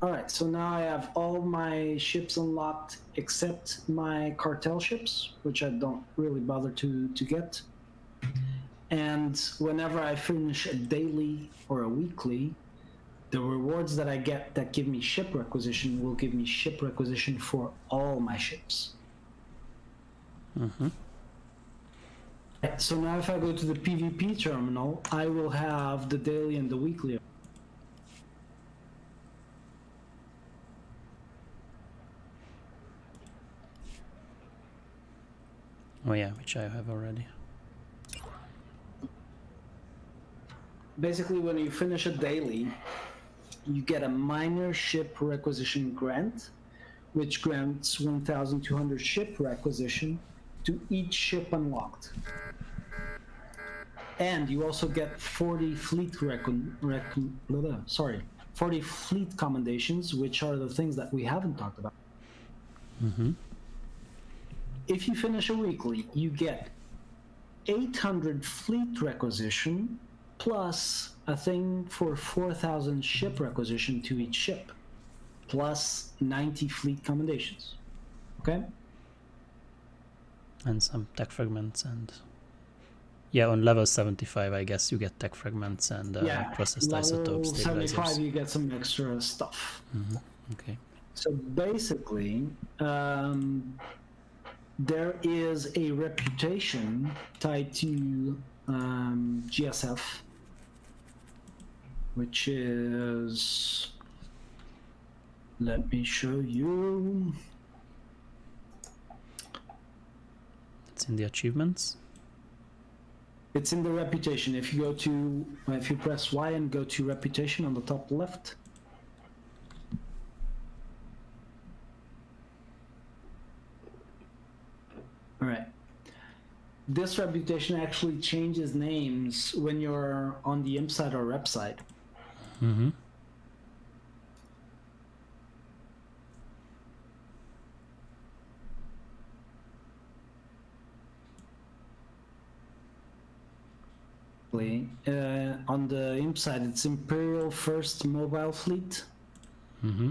All right, so now I have all my ships unlocked except my cartel ships, which I don't really bother to get. And whenever I finish a daily or a weekly, the rewards that I get that give me ship requisition will give me ship requisition for all my ships. Mm-hmm. So now if I go to the PvP terminal, I will have the daily and the weekly. Oh yeah, which I have already. Basically, when you finish a daily, you get a minor ship requisition grant, which grants 1,200 ship requisition to each ship unlocked. And you also get 40 fleet 40 fleet commendations, which are the things that we haven't talked about. Mm-hmm. If you finish a weekly, you get 800 fleet requisition plus a thing for 4,000 ship requisition to each ship, plus 90 fleet commendations. Okay? And some tech fragments and... Yeah, on level 75, I guess you get tech fragments and processed isotope stabilizers. 75, you get some extra stuff. Mm-hmm. Okay. So basically, there is a reputation tied to GSF, which is, let me show you. It's in the achievements. It's in the reputation. If you go to, if you press Y and go to reputation on the top left. All right. This reputation actually changes names when you're on the imp side or rep side. Mm-hmm. On the imp side, it's Imperial First Mobile Fleet. Mm-hmm.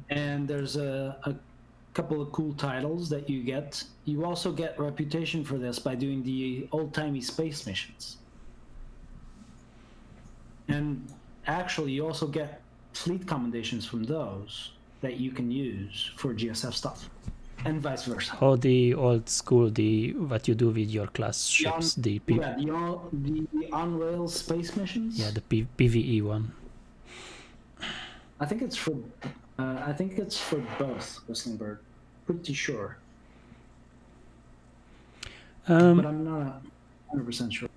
And there's a couple of cool titles that you get. You also get reputation for this by doing the old-timey space missions. And actually, you also get fleet commendations from those that you can use for GSF stuff, and vice versa. Oh, the old school, the what you do with your class ships, the on-rail space missions. Yeah, the PVE one. I think it's for both, Whistling Bird. Pretty sure. But I'm not 100% sure.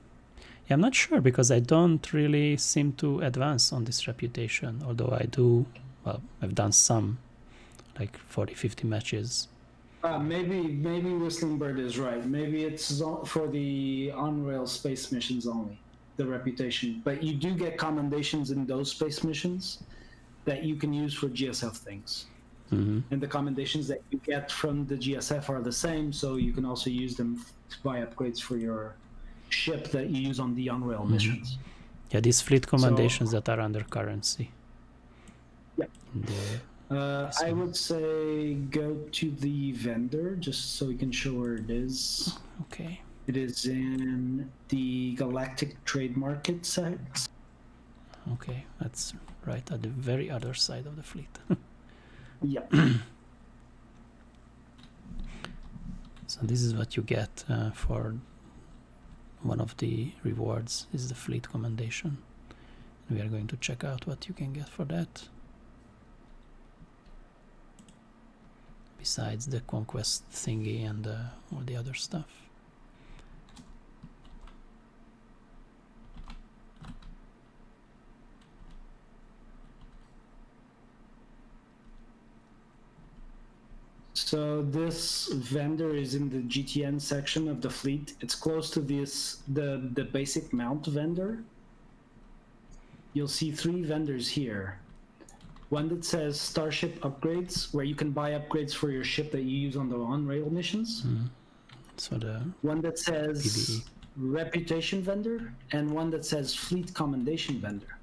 Yeah, I'm not sure because I don't really seem to advance on this reputation, although I do, well, I've done some, like 40-50 matches. Maybe Whistling Bird is right. Maybe it's for the on-rail space missions only, the reputation. But you do get commendations in those space missions that you can use for GSF things. Mm-hmm. And the commendations that you get from the GSF are the same, so you can also use them to buy upgrades for your ship that you use on the on-rail missions. Yeah, these fleet commendations that are under currency. Yeah. I would say go to the vendor just so we can show where it is. Okay. It is in the Galactic Trade Market site. Okay, that's right at the very other side of the fleet. Yeah. So this is what you get for one of the rewards is the fleet commendation. We are going to check out what you can get for that. Besides the conquest thingy and all the other stuff. So this vendor is in the GTN section of the fleet. It's close to the basic mount vendor. You'll see 3 vendors here. One that says Starship Upgrades, where you can buy upgrades for your ship that you use on the on-rail missions. Mm. So the one that says PVE. Reputation Vendor, and one that says Fleet Commendation Vendor.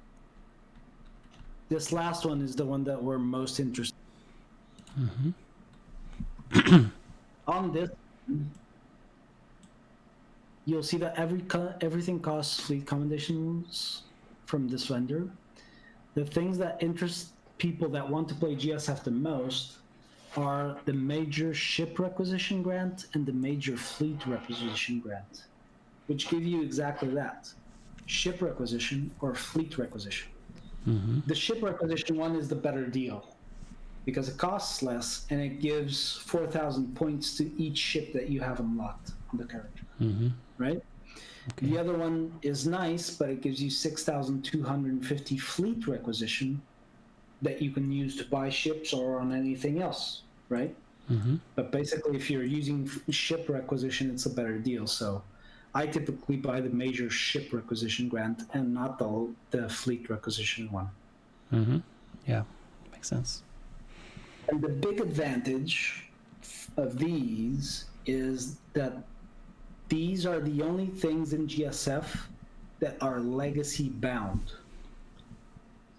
This last one is the one that we're most interested in. Mm-hmm. On this, you'll see that everything costs fleet commendations from this vendor. The things that interest people that want to play GSF the most are the major ship requisition grant and the major fleet requisition grant, which give you exactly that: ship requisition or fleet requisition. Mm-hmm. The ship requisition one is the better deal, because it costs less and it gives 4,000 points to each ship that you have unlocked on the character, right? Okay. The other one is nice, but it gives you 6,250 fleet requisition that you can use to buy ships or on anything else, right? Mm-hmm. But basically, if you're using ship requisition, it's a better deal. So I typically buy the major ship requisition grant and not the fleet requisition one. Mm-hmm. Yeah, makes sense. And the big advantage of these is that these are the only things in GSF that are legacy bound.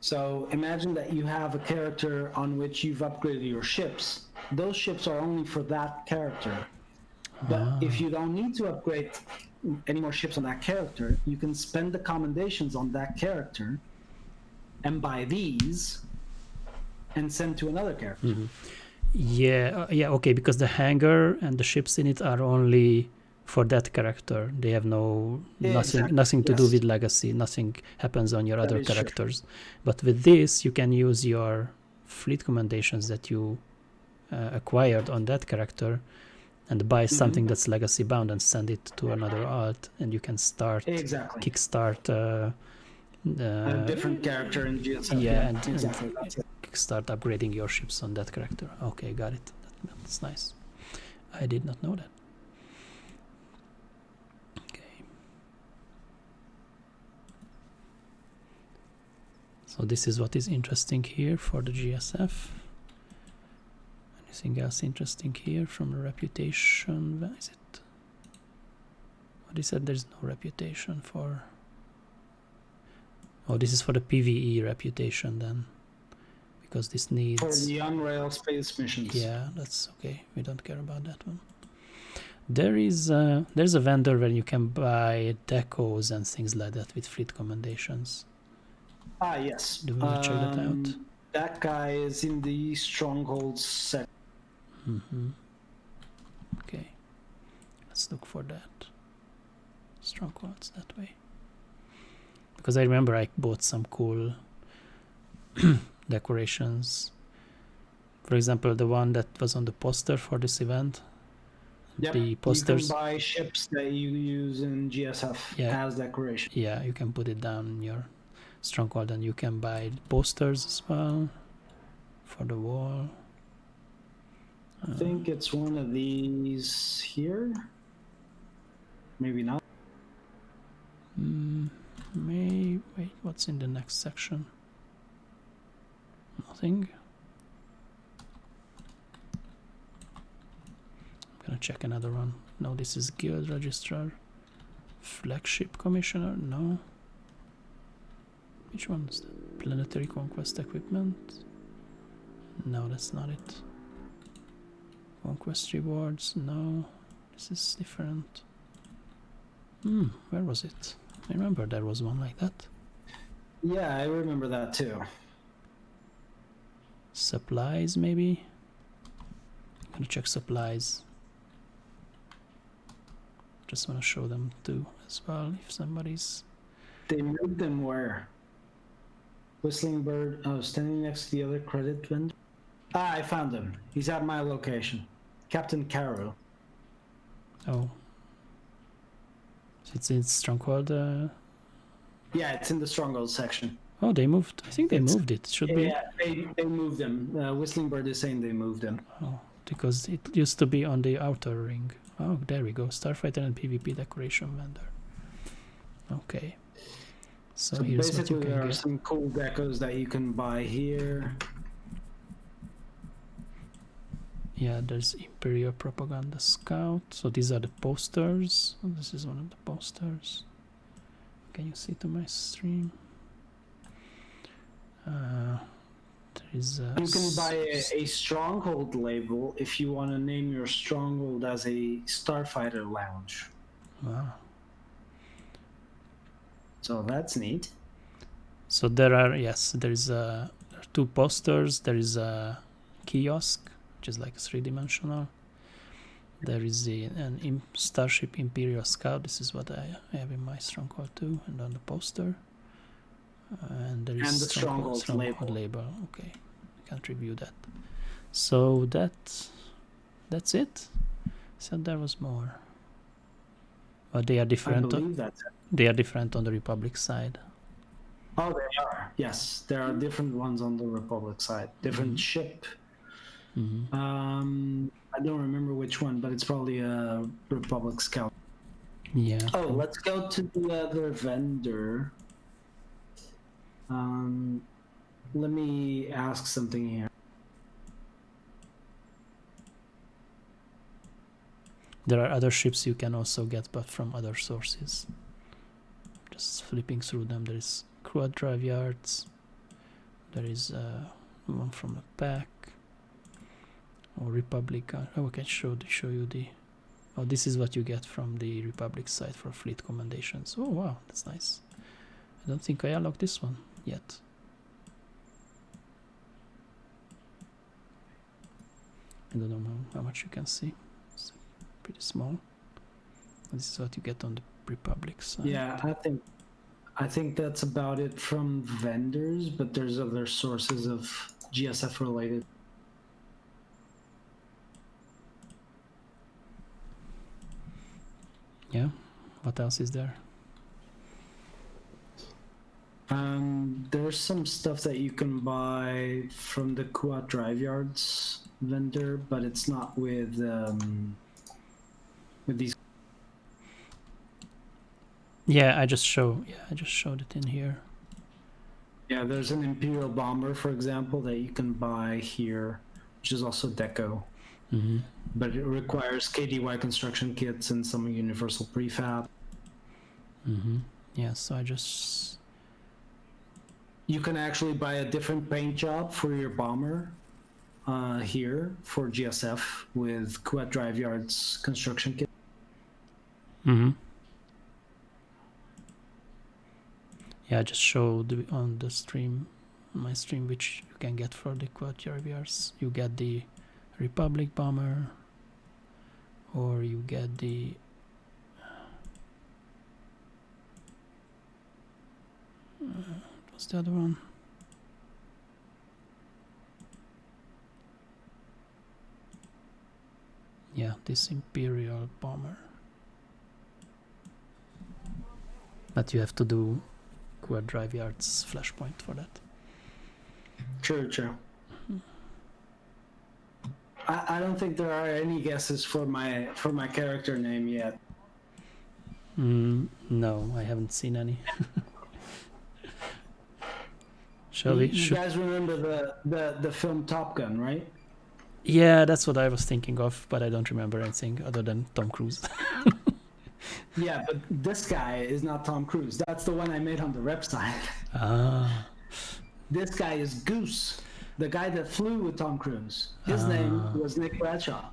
So imagine that you have a character on which you've upgraded your ships. Those ships are only for that character. But if you don't need to upgrade any more ships on that character, you can spend the commendations on that character and buy these and send to another character. Mm-hmm. Yeah, okay, because the hangar and the ships in it are only for that character. They have nothing to do with legacy. Nothing happens on your other characters. True. But with this, you can use your fleet commendations that you acquired on that character and buy something that's legacy bound and send it to another alt, and you can start Exactly. kickstart A different character in GSF. yeah, exactly. That's it. start upgrading your ships on that character. Okay, got it. That's nice. I did not know that. Okay. So this is what is interesting here for the GSF. Anything else interesting here from the reputation? Where is it? Oh, they said there's no reputation for... Oh, this is for the PvE reputation then. Because this needs... For the on-rail space missions. Yeah, that's okay. We don't care about that one. There's a vendor where you can buy decos and things like that with fleet commendations. Ah, yes. Do we want to check that out? That guy is in the strongholds set. Okay, let's look for that. Strongholds that way. Because I remember I bought some cool decorations. For example, the one that was on the poster for this event. Yep. The posters. You can buy ships that you use in GSF as decoration. Yeah, you can put it down in your stronghold, and you can buy posters as well for the wall. I think it's one of these here. Maybe not. Wait, what's in the next section? Nothing. I'm gonna check another one. No, this is Guild Registrar. Flagship Commissioner? No. Which one is that? Planetary Conquest Equipment? No, that's not it. Conquest Rewards? No. This is different. Where was it? I remember there was one like that. Yeah, I remember that too. Supplies, maybe? I'm gonna check supplies. Just want to show them too as well if somebody's... They moved them where? Whistling Bird. Oh, standing next to the other credit vendor. Ah, I found him. He's at my location. Captain Caro. Oh. It's in Stronghold. Yeah, it's in the Stronghold section. Oh, they moved. I think they moved it. Should be. Yeah, they moved them. Whistling Bird is saying they moved them. Oh, because it used to be on the outer ring. Oh, there we go. Starfighter and PvP decoration vendor. Okay. So here's what you basically can there are get. some cool decos that you can buy here. Yeah, there's Imperial Propaganda Scout. So these are the posters. Oh, this is one of the posters. Can you see to my stream? There is You can buy a stronghold label if you want to name your stronghold as a Starfighter lounge. Wow. So that's neat. So there are, yes, there are two posters. There is a kiosk, which is like 3-dimensional. There is an Starship Imperial Scout. This is what I have in my stronghold too, and on the poster. And there is the stronghold label. Okay, I can't review that. So that's it. Said there was more. But they are I different. believe that's it. They are different on the Republic side. Oh, they are. Yes, there are different ones on the Republic side. Different ship. I don't remember which one, but it's probably a Republic Scout. Yeah. Oh, let's go to the other vendor. Let me ask something here. There are other ships you can also get, but from other sources. Just flipping through them, there is Quad Drive Yards. There is one from a pack. Or Republic. Oh, I can show you the... Oh, this is what you get from the Republic side for fleet commendations. Oh, wow, that's nice. I don't think I unlocked this one yet. I don't know how much you can see. It's pretty small. This is what you get on the Republic side. Yeah, I think that's about it from vendors, but there's other sources of GSF related. Yeah. What else is there? There's some stuff that you can buy from the Kuat Drive Yards vendor, but it's not with these. Yeah, I just showed it in here. Yeah, there's an Imperial bomber, for example, that you can buy here, which is also deco. Mm-hmm. But it requires KDY construction kits and some universal prefab. Mm-hmm. Yeah, so I just... You can actually buy a different paint job for your bomber here for GSF with Kuat Drive Yards construction kit. Mm-hmm. Yeah, I just showed on the stream, my stream, which you can get for the Quad RVRs. You get the Republic bomber, or you get the what's the other one? Yeah, this Imperial bomber. But you have to do Quad Drive Yards Flashpoint for that. True. I don't think there are any guesses for my character name yet. No, I haven't seen any. Shall we? You guys remember the film Top Gun, right? Yeah, that's what I was thinking of, but I don't remember anything other than Tom Cruise. Yeah, but this guy is not Tom Cruise. That's the one I made on the rep side. Ah. This guy is Goose, the guy that flew with Tom Cruise. His name was Nick Bradshaw.